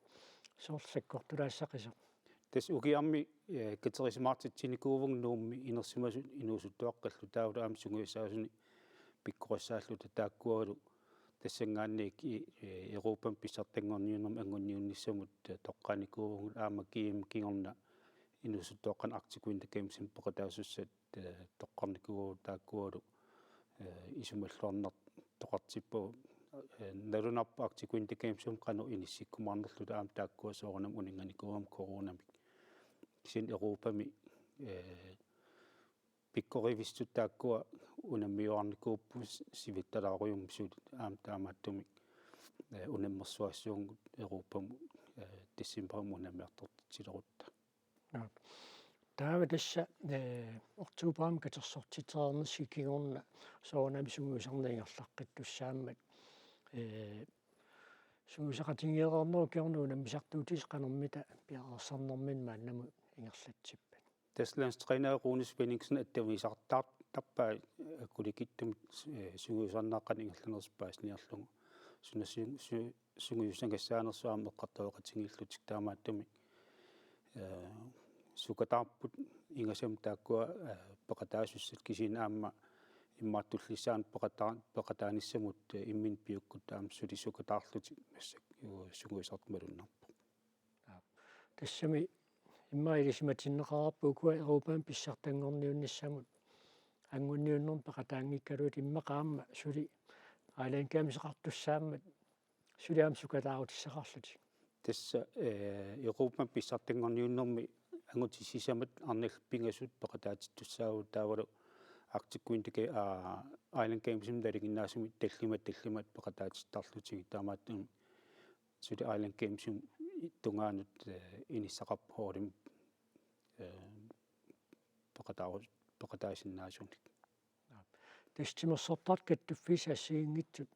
Speaker 1: соорлсаккортулаассақисо
Speaker 6: тас угиарми катерисимаартитсиникуувгун нуумми инерсимасут инуусуттуаққаллу таавла аам сунгуиссаасуни пиккориссааллута тааккуалу тассангаанник Европам писсартангорниуннерм ангунниунниссамут тоққаникуувгун аама киим кигорна инуусуттуаққан Arctic Winter Games пақатаасуссат тоққарникууву тааккуалу исумаллуарнер тоқартиппу налунарпа Arctic Winter Games қану иниссиккумаарнерлу аама тааккуа соорнам унинганикуувам коронамик син Европами пиккоривистут тааккуа унаммиуарникууппус сивитталааруйум сут аама таамааттумик унаммерсуассуунгут Европаму десемберм унаммиартортитилерутта
Speaker 1: таава тасса октуберам катерсортитернерси кигорна соонами сунгусарнингерлаққиттуссааммат сунгусақатингиерернеру киорну унаммисартуутис қанермита пиарерсарнэрмин мааннаму ингерлатсиппат
Speaker 6: Тэслэнс тренер Рунес Беннингсен аттависартаат таппаа аккуликиттумит сунгусарнааққан ингерланерспаасниарлугу сунгусангассаанерсуаам эққартавеқатингиллутик таамааттуми сукатаарпут ингасам тааккуа пақатаасуссат кисин аама иммааттуллисаан пақатааниссамут иммин пиуккут таам сули сукатаарлути массак сунгуисарт малуннарпу
Speaker 1: тассами иммаилисиматиннеқараппу куа Европаан писсартангорниунниссамут ангунниуннерм пақатаангиккалуут иммақаама сули Island Games қартуссааммат сулиам сукалаарутиссақарлути
Speaker 6: тасса Европаан писсартангорниуннерми ангутиссисамат арниллпингасут пақатаатиттуссаагу таавалу Arctic Winter Island Games далигиннаасуми таллимат пақатаатиттарлутиги таамааттун сули Island Games тунгаанут иниссақарп хоолим пақатаасиннаасуник
Speaker 1: тастимерсортарт каттуффисаассигингитсут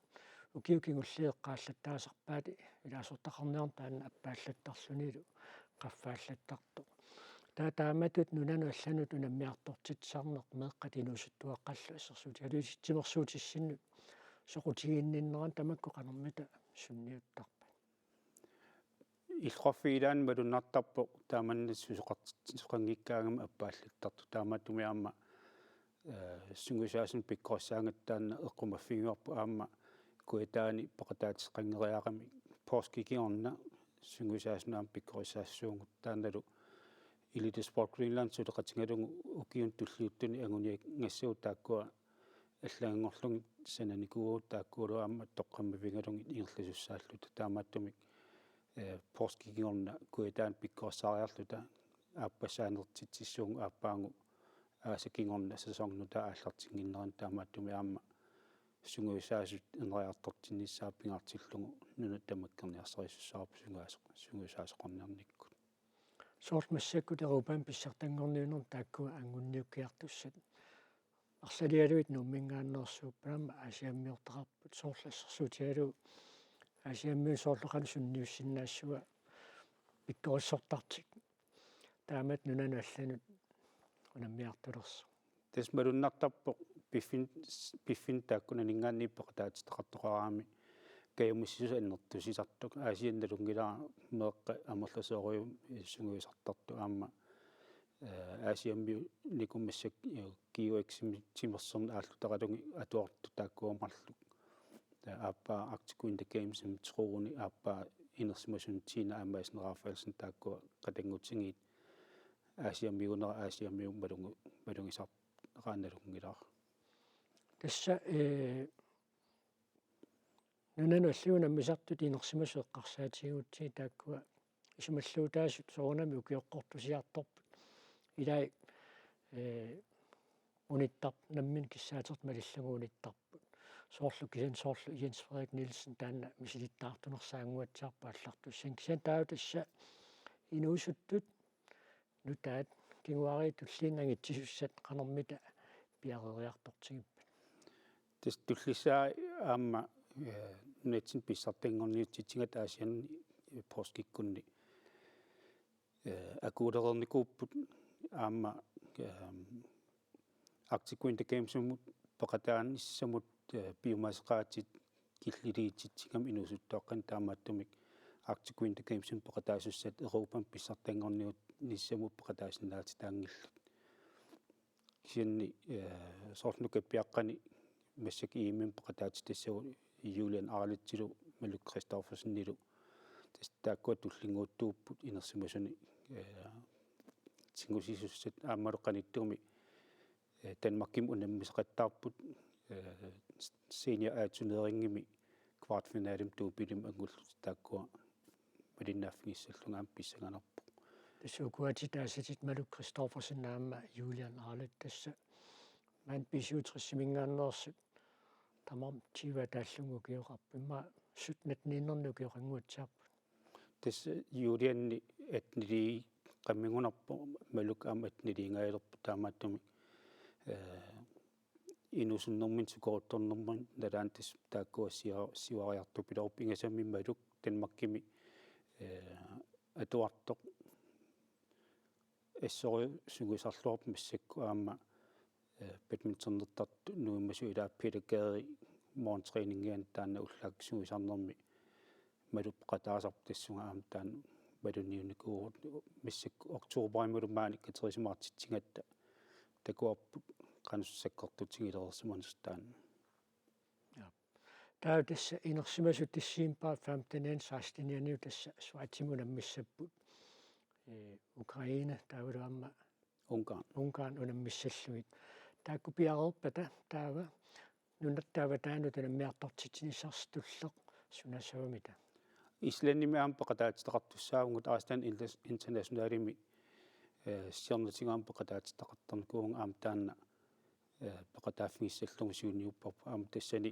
Speaker 1: укиукингуллиэққааллаттаасарпаати илаасортақарниарн таана аппааллаттарлунилу qaffaallattарто тааматут нунану алланут унаммиартортитсаарнеқ меэққат инуусуттуаққаллу ассерсуути алуиситсимерсуутиссиннут соқутигинниннеран тамакку қанермита сунниуттарпа
Speaker 6: иллроффиилаан малуннартарпо тааманнассусоқартисоқангиккаагама аппааллаттарту таамааттуми аама сунгусаасын пиккориссаангаттаана эққумаффигуарпу аама куэтаани пақатаатисқангериарами поскикиорна сунгусааснаам пиккориссаассуунгут тааналу Elite Sport Greenland сулеқатингалугу укиун туллиуттуни агуниак ngassuu тааккуа аллагангорлуги сананикуут тааккуулу аама тоққаммавингалуги ингерласуссааллута таамааттумик поскикиорна куэтаан пиккориссаариарлута ааппасаанертитсиссуун ааппаангу аасакингорна сасорнута ааллартингиннеран таамааттуми аама сунгуисаасут энериартортинниссаа пингаартиллугу нуна тамаккерниарсерисуссаарпу сунгуисаасоқарниарникку
Speaker 1: соортмассаккут Европаан писсартангорниунерм тааккуа ангунниуккиартуссат арсалиалуит нуммингааннерсууппаама асиаммиортақарпут соорлассерсуутиалу асиаммиун соорлоқан сунниуссиннаассуа пиккориссортартик таамат нунану алланут унаммиартулерсу
Speaker 6: тасмалуннартарпо пиффин тааккуна нингаанни пеқатаатитеқартоқараами каямуссису аннертусисартук аасианналунгилаа меэққа амерласоориум сунгуисартарту аама аасиамми никуммассак киуаксими тимерсерна ааллутаралуги атуарту тааккуумарлу ааппа Arctic Winter Games трууни ааппа inersimasun tiina aamaasin Rafaelsen taakkua qatangutingiit aasiamiu malungisar qaannalungilar
Speaker 1: Tässä nunanu alluuna misartut inersimasu eqqarsaatigut taakkua isumalluutaasut soornami ukioqqortusiartorput ilai unittar nammin kissaatert malillangu unittarput soorlu Jens Frederik Nielsen taanna misilittaartunersaanguatsiarpa allartussan kisan tautassa inuusuttut nutaat kinguari tulliinnangitsisussat qanermita piareriartortigippat
Speaker 6: tullissaa aamma netsin pissartangorniutsitingat aasian porskikkunni akuulerernikuupput aamma Arctic Winter Gamesumut paqataannissamut biomasseqaatit killiliitsitsigam inusuttoqqan taamaattumik Arctic Winter Gamesum paqataasussat Euroopan pissartangorniut nissamut paqataasinnaati taangillut kisanni soornukappiaqqani massak iimim paqataatitassau Julian Arlitsilu Maluk Christoffersennilu taakkua tullinguuttuupput inersimasuni singusisussat aammaluqqanittuumi Danmarkim unammiseqattaarput senior A-turneringen kvartfinaalim tuupilim angullut taakkua malinnaaffingissallugaam pissanganarpu
Speaker 1: tassuukuatitaasatit Maluk Christoffersen naamma Julian Arlit tassa man pisiutrissimingaannersut tamam chiva taallungu kiuqarpimma sutnat niinnernu kiuqanguatsiarput
Speaker 6: tassa Julianni atnili qammingunarpu Maluk aam atniliingailerpu taamaattumi inusunnermin sukortornerman nalaantas taakkua siuariartupilerup ingasammi Maluk Danmarkimi atuartoq assori suguisarluarp massakku aamma badmintonnertartu nuimmasu ilaappilakeeri morgentræningian taanna ullaak suguisarnermi Maluk qataasarp tassunga aam taan maluniunikuu massakku oktoberimulumaanik katerisimaartitsingatta takuarput qanussakkortutingilerersimanustaan
Speaker 1: taa tassa inersimasut tissiimpaat 15 tassa suatimunammissapput Ukraina taavuruamma Ungarn unammissalluit taakku piarerpata taava nunnattaava taanutanammiartortitsinissarstulleq sunassuamita
Speaker 6: Islannimi aam paqataatitaqartussaagungut Iceland Internationalimi siernatigaam paqataatitaqartarnikuung aam taanna paqataaffingissallugu suuniupparpu aam tassani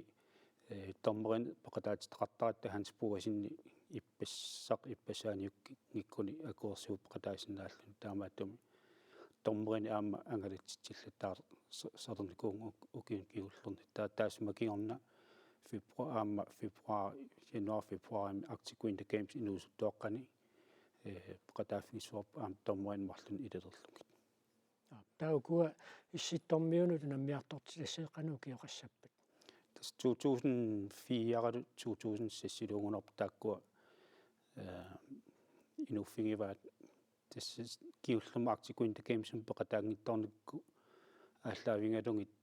Speaker 6: tormerin paqataatitaqartarat Hans Bogasinni ippasaaniuk ngikkuni akuersuup paqataasinnaallu taamaattumi tormerin aamma angalatsitsillataar sarnikuung ukiullurni taassumakingorna januar februari Arctic Winter Games inuusuttoqqani paqataaffingissuarpu aam tormerin marlun ilallerlugit
Speaker 1: taukua issittormiunut nammiartortilasseeqanu kioqassappat
Speaker 6: tas 2004 2006 taakkua inuffingivaat tas kiulluma Arctic Winter Gamesum paqataangittornikku ааллаавингалугит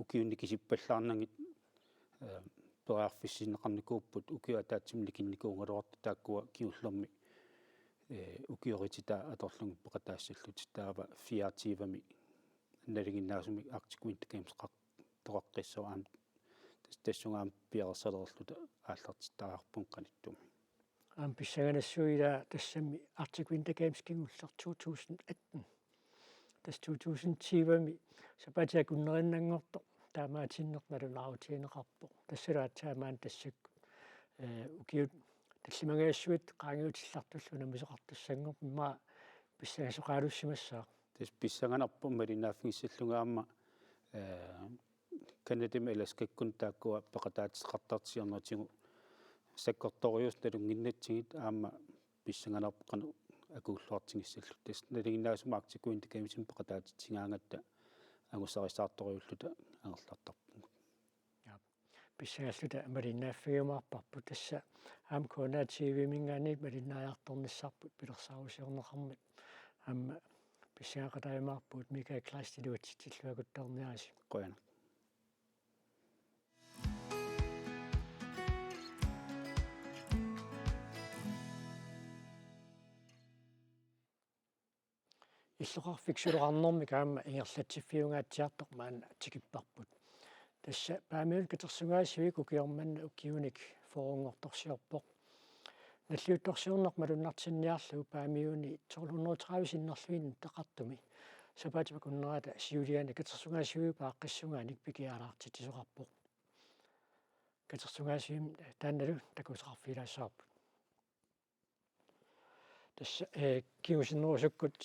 Speaker 6: укиунникисиппаллаарнагит пераарфиссинеқарникууппут укиатаатсимникинникуунгалуарта тааккуа киуллерми укиоритита аторлугу пеқатаассаллут таава фиативами налигиннаасуми Arctic Winter Games тоқаққиссуаам тассунгаам пиарсалерлута ааллартиттаарпун қаниттуми
Speaker 1: аам писсаганассуила тассами Arctic Winter Games кингуллер 2018 тас 2020ми сапатиакуннериннангорто таамаатиннерналунааутиинеқарпо тассалаатсаамаан тассакку укиут таллимагаассуит qaangiutillартуллуна мисеқартуссангор маа писсагасоқалуссимассаа
Speaker 6: тас писсаганарпу малинаafфигиссаллугаама канадим эласкаккун тааккуа пеқатаатисеқартартиарнатигу саккорториус налунгиннатсигит аама писсаганарпеқану акууллуартингиссаллу тас налигиннаасума Arctic Winter Gamesum пеқатаатитсигаангатта агуссарисаартороиуллута ангерлартарпу
Speaker 1: писсагаллута малинааффигумаарпарпу тасса аам конаативимингаани малинааярторниссарпут пилерсаарусиорнеқармат аама писсаагатаимаарпут Микаэл Клайстилуатситиллуагуттарниараси
Speaker 6: qoyana
Speaker 1: иллоqarfiksuloqarnermi kaama ingerlatiffiungaatiartoq maana tikipparput tassa paamiun katersungaasivi kukiormanna ukiunik forungortorsiorpoq наллиутторсиорнеқ малуннартинниарлу paamiuni 1230 иннерлуин тақартуми сапаатипа куннерата сиулиани катерсунгаасиви пааққиссунгааник пикиалаартит тисоқарпоқ катерсунгаасивим таанналу такусеқарфилаассаарпут тасса киусиннерусуккут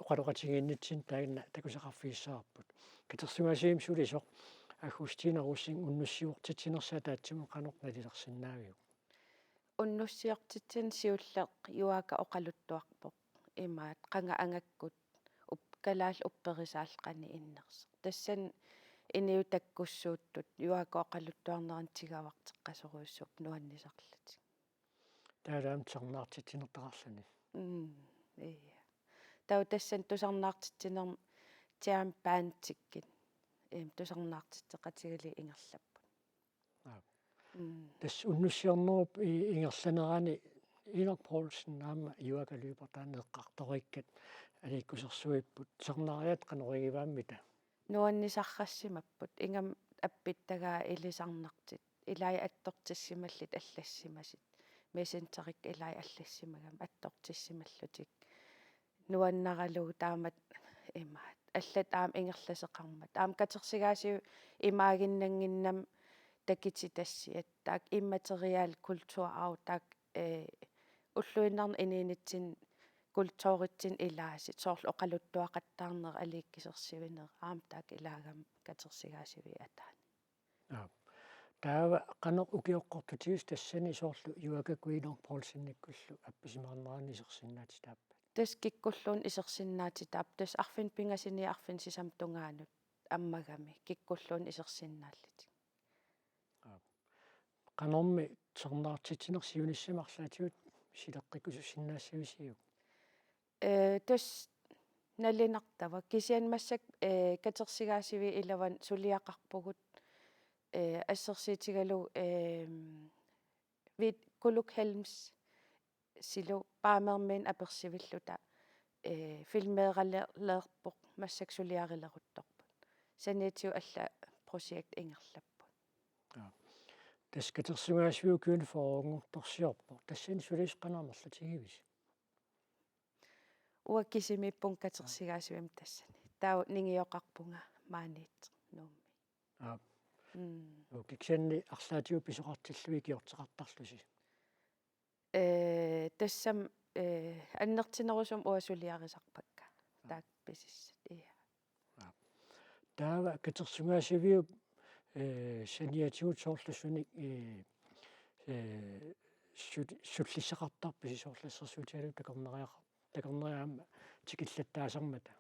Speaker 1: оқалоқатигииннитсин таагна такусеқарфииссаарпут катерсунгаасивим сулисоқ аггустинеруссин уннуссиуортитсинерсаа таатсиму қанеқ налилерсиннаавиу
Speaker 2: уннуссиортитсин сиуллеқ юака оқалуттуарпоқ имаат қанга ангаккут калаал упперисаалқани иннерс тассан иниу таккуссууттут юака оқалуттуарнеран тигавартеққасоруйуссуп нуаннисарлати
Speaker 1: таалаам тернаартитсинертақарлуни
Speaker 2: ия тау тассан тусарнаартитсинер тиам паантиккит тусарнаартитеқатигали ингерлаппут
Speaker 1: тас уннуссиорнеруп ингерланерани Inok Poulsen наама юакалуипартаанеэққарториккат аликкусерсуиппут сарнариат каноригивааммита
Speaker 2: нуаннисаррассимаппут ингам аппиттагаа илисарнартит илай аттортиссималлит аллассимасит мессенджерик илай аллассимагам аттортиссималлутик нуаннаралуу таамат имаат аллат аам ингерласеқармат аам катерсигаасиу имаагиннангиннам такити тассиат таак имматериал культураару таак уллуиннарна иниинитсин культууритсин илаасит соорлу оқалуттуақаттаарнер алииккисерсивинер аам таак илаагам катерсигаасиви атаани
Speaker 1: таава канеқ укиоққортутигис тассани соорлу юакакуинер Poulsen-никкуллу апписимаарнераанисерсиннаати тааппа
Speaker 2: тас киккуллуун исерсиннаати таап тас арфин пингасини арфин сисам тунгаанут аммагами киккуллуун исерсиннааллит
Speaker 1: канорми тернаартитсинерсиуниссимарлаатигут силеққикусуссиннаассависиу
Speaker 2: тас налинартава кисианмассак катерсигаасиви илаван сулиақарпугут ассерсиитигалу вит кулук хелмс силу паамермин аперсивиллута филмеералеерпоқ массак сулиарилерутторпут саниатиу алла project ингерлаппут
Speaker 1: тас катерсугаасвиу кюн форунгорторсиорпо тассани сулис канаамерлатигивис
Speaker 2: уаккисимиппун катерсигаасивим тассани тау нингиоқарпунга маанит нуумми
Speaker 1: киксанни арлаатиу писоқартиллуи киортеқартарлуси
Speaker 2: тассам аннертинерусум уасулиарисарпакка таак писиссат ия
Speaker 1: таава катерсугаасивиу саниатигут соорлуссуник суллиссақартарписи соорлассерсуутиалу такорнериаама тикиллаттаасармата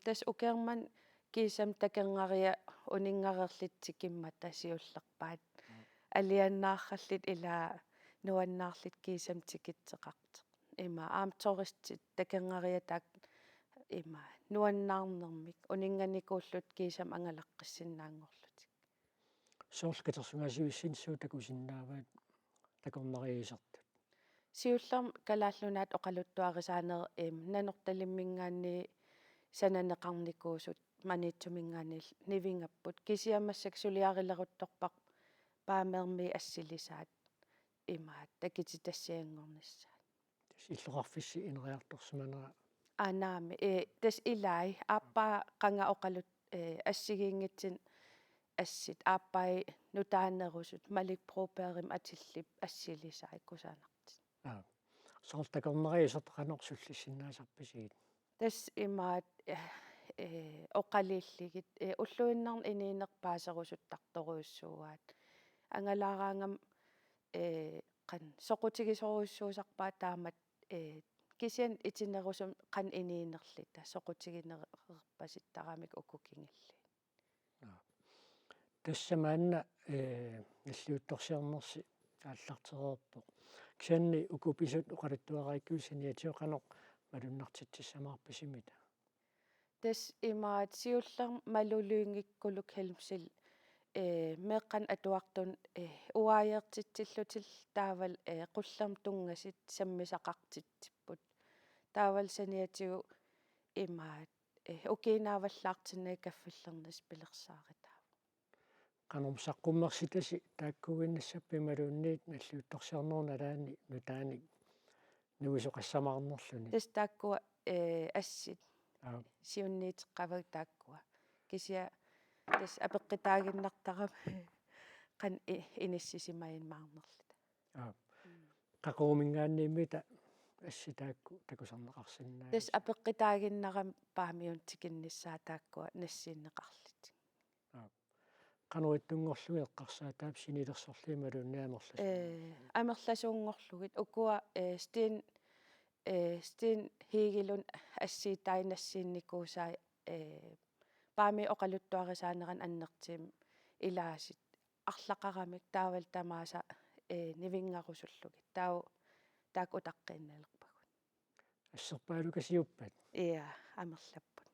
Speaker 2: тас укеерман кисам такенгариа унингарерлитсик кимма тасиуллерпаат алианнаарраллит илаа нуаннаарлит кисам тикитсеқарт има аам тористит такенгариа таак има нуаннаарнермик унинганикууллут кисам ангалаққиссиннаангорлутик
Speaker 1: соорл катерсугаасивиссинсуу такусиннааваат такорнериисартут
Speaker 2: сиуллерм калааллунаат оқалуттуарисаанер нанорталиммингаанни сананеқарникуусут маниитсумингаанил нивингаппут кисиамассак сулиарилерутторпақ паамерми ассилисаат имаат такити тассиангорниссаат
Speaker 1: иллоқарфисси инериарторсиманера
Speaker 2: анаами тас илай ааппаа қанга оқалут ассигиингитсин ассит ааппай нутаанерусут малик проперим атиллип ассилисаа иккусаанарти
Speaker 1: соорл такорнериисертақанерсуллиссиннаасарписигит
Speaker 2: тас имаат оқалииллигит уллуиннарн иниинерпаасерусуттарторуйуссууаат ангалаараангам қан соқутигисоруйуссуусарпаа таамат кисиан итинерусум қан иниинерлита соқутигинерпаситтарамик укукингилли
Speaker 1: тассамаанна наллиутторсиарнерси ааллартерерпо кисанни укуписут оқалуттуараиккуусиниатиоқанеқ малуннартитсамаарписимита
Speaker 2: тас имаат сиуллер малулуингиккулук хелмсил меэкъан атуартун уааертитсиллутил таавал қуллерм тунгасит саммисақартитсиппут таавал саниатигу имаат укинааваллаартинаа каффиллернис пилерсааритаа
Speaker 1: канормсаққуммерситаси тааккугиннассаппималуунниит наллиутторсиарнерна алаани нутааник нуисоқассамаарнерлүни
Speaker 2: тас тааккуа ассит сиунниитеққаваг тааккуа кисиа тас апеққитаагиннартарам қан иниссисимаинмаарнерлута
Speaker 1: қақоомингааннииммита асситаакку такусарнеқарсиннаа
Speaker 2: тас апеққитаагиннарам паамиун тикинниссаа тааккуа нассииннеқарлит
Speaker 1: кануиттунгорлуги эққарсаа таап синилерсорлиималуунниамерлас
Speaker 2: амерласуунгорлугит укуа стин хигилун ассиитаинассиинникуусаа паами оқалуттуарисаанеран аннертиим илаасит арлақарамик таавал тамааса нивингарусуллугит таак утаққиинналерпагун
Speaker 1: ассерпаалукасиуппат
Speaker 2: амерлаппут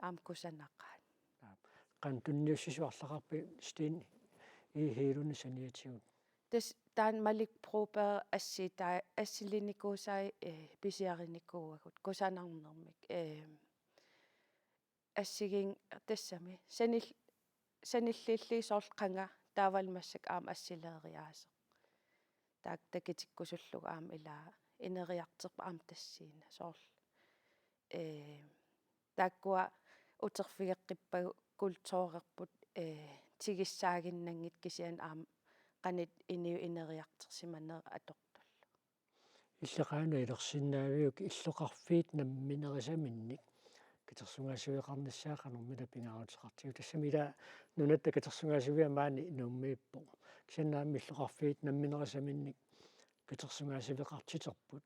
Speaker 2: амкусанаққаан
Speaker 1: қан тунниуссисуарлақарпи стин ихилуни саниатигут
Speaker 2: тас таан малик пропер ассилиникуусай писиариникууагут кусанарнермик ассигин тассами саниллииллисоорлқанга таавалмассак аама ассилеериаасо таак такитиккусуллуга аама илаа инериартерпа аама тассиина соорл тааккуа утерфигеққиппагу культуурерпут тигиссаагиннангит кисиан аама qanit iniu ineriartersimaner atortullu
Speaker 1: иллеqaana илерсиннаавиук иллоqarfiit намминерисаминник китерсунгаасуиқарнассаақанэрмила пингаарутеқартигу тассамила нунатта китерсунгаасуиамаани нууммииппо кисаннаамми иллоqarfiit намминерисаминник китерсунгаасуиқартитерпут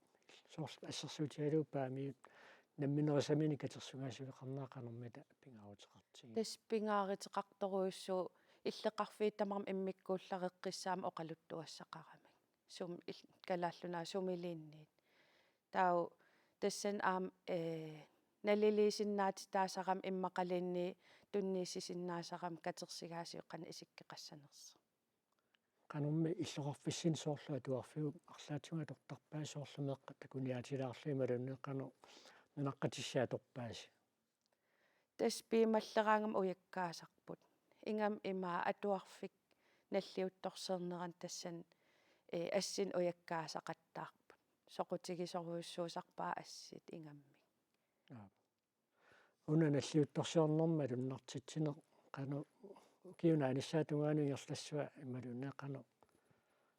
Speaker 1: соорл ассерсуутиалуупаамиут намминерисамини китерсунгаасуиқарнаақанэрмила пингаарутеқартигу
Speaker 2: тас пингааритеқарторуйуссуу иллеқарфииттамарам иммиккууллареққиссаама оқалуттуассақарамик сум калааллунаа сумилиинниит тау тассан аам налилисиннаати таасарам иммақалиинни туннииссисиннаасарам катерсигаасиоққана исиккеқассанерса
Speaker 1: канумми иллоqarfissin соорлуа туарфиук арлаатунга тортарпаа соорлумеққа такуниаатилаарлуималунеққану нунаққатиссаа торпааси
Speaker 2: тас пиималлераангам уяккаасарпут ингам имаа атуарфик наллиутторсернеран тассан ассин уяккаасақаттаарпут соқутигисоруйуссуусарпаа ассит ингамми
Speaker 1: уна наллиутторсиорнэрма луннартитсине қану киунааниссаатунгаани иерлассуа ималунеқану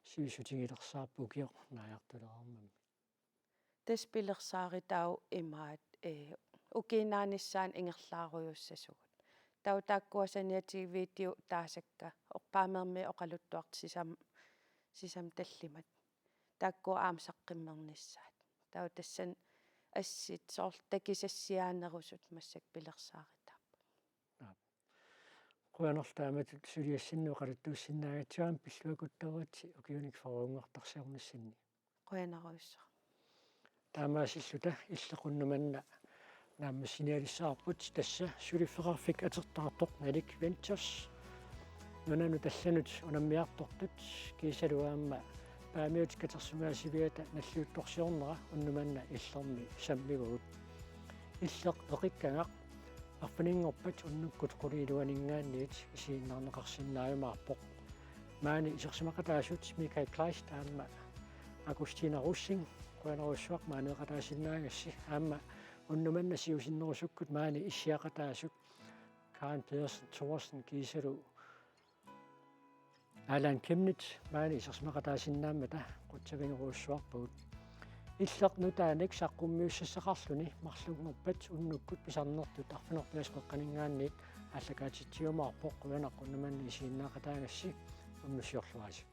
Speaker 1: сивисутигилерсаарпу киор нааяартулерармами
Speaker 2: тас пилерсааритау имаат укинааниссаан ингерлааруйуссасугут тау тааккуасаниати видео таасакка орпаамерми оқалуттуарт сисам таллимат тааккуа аамсаққиммерниссаат тау тассан ассит соорл такисассиаанерусут массак пилерсааритаарпа
Speaker 1: қуанерлаамат сулиассинну қалуттууссиннаагатсуам пиллуакуттавати укиуник форунгортарсиорнissinни
Speaker 2: қуанаруйуссаа
Speaker 1: таамаасиллута иллеқуннуманна нааммасиниалиссаарпут тасса сулиффеқарфик атертаартоқ налик венчерс нунану талланут унаммиартортут кисалуаама паамиут катерсунгаасивиата наллиутторсиорнера уннуманна иллерми саммигуут иллеқ пеқиккангақ арфанингорпат уннуккут қулиилуанингаанниит исииннарнеқарсиннааюмаарпоқ маани исерсимақатаасут микаи клайс таама агустина руссин қуанаруссуақ маанеқатаасиннаагасси аама уннуманна сиусиннерусуккут маани иссиақатаасук Karen Pedersen Thorsen кисалу Алан Кемнит маани исерсимақатаасиннаамата қутсавингеруссуарпагут иллеқ нутааник саққуммиуссассақарлуни марлунгорпат уннуккут писарнертут арфинерпиасқеққанингаанниит аллакаатитсиумаарпоқ қуянақ уннуманни исииннаақатаагасси умнусиорлуаси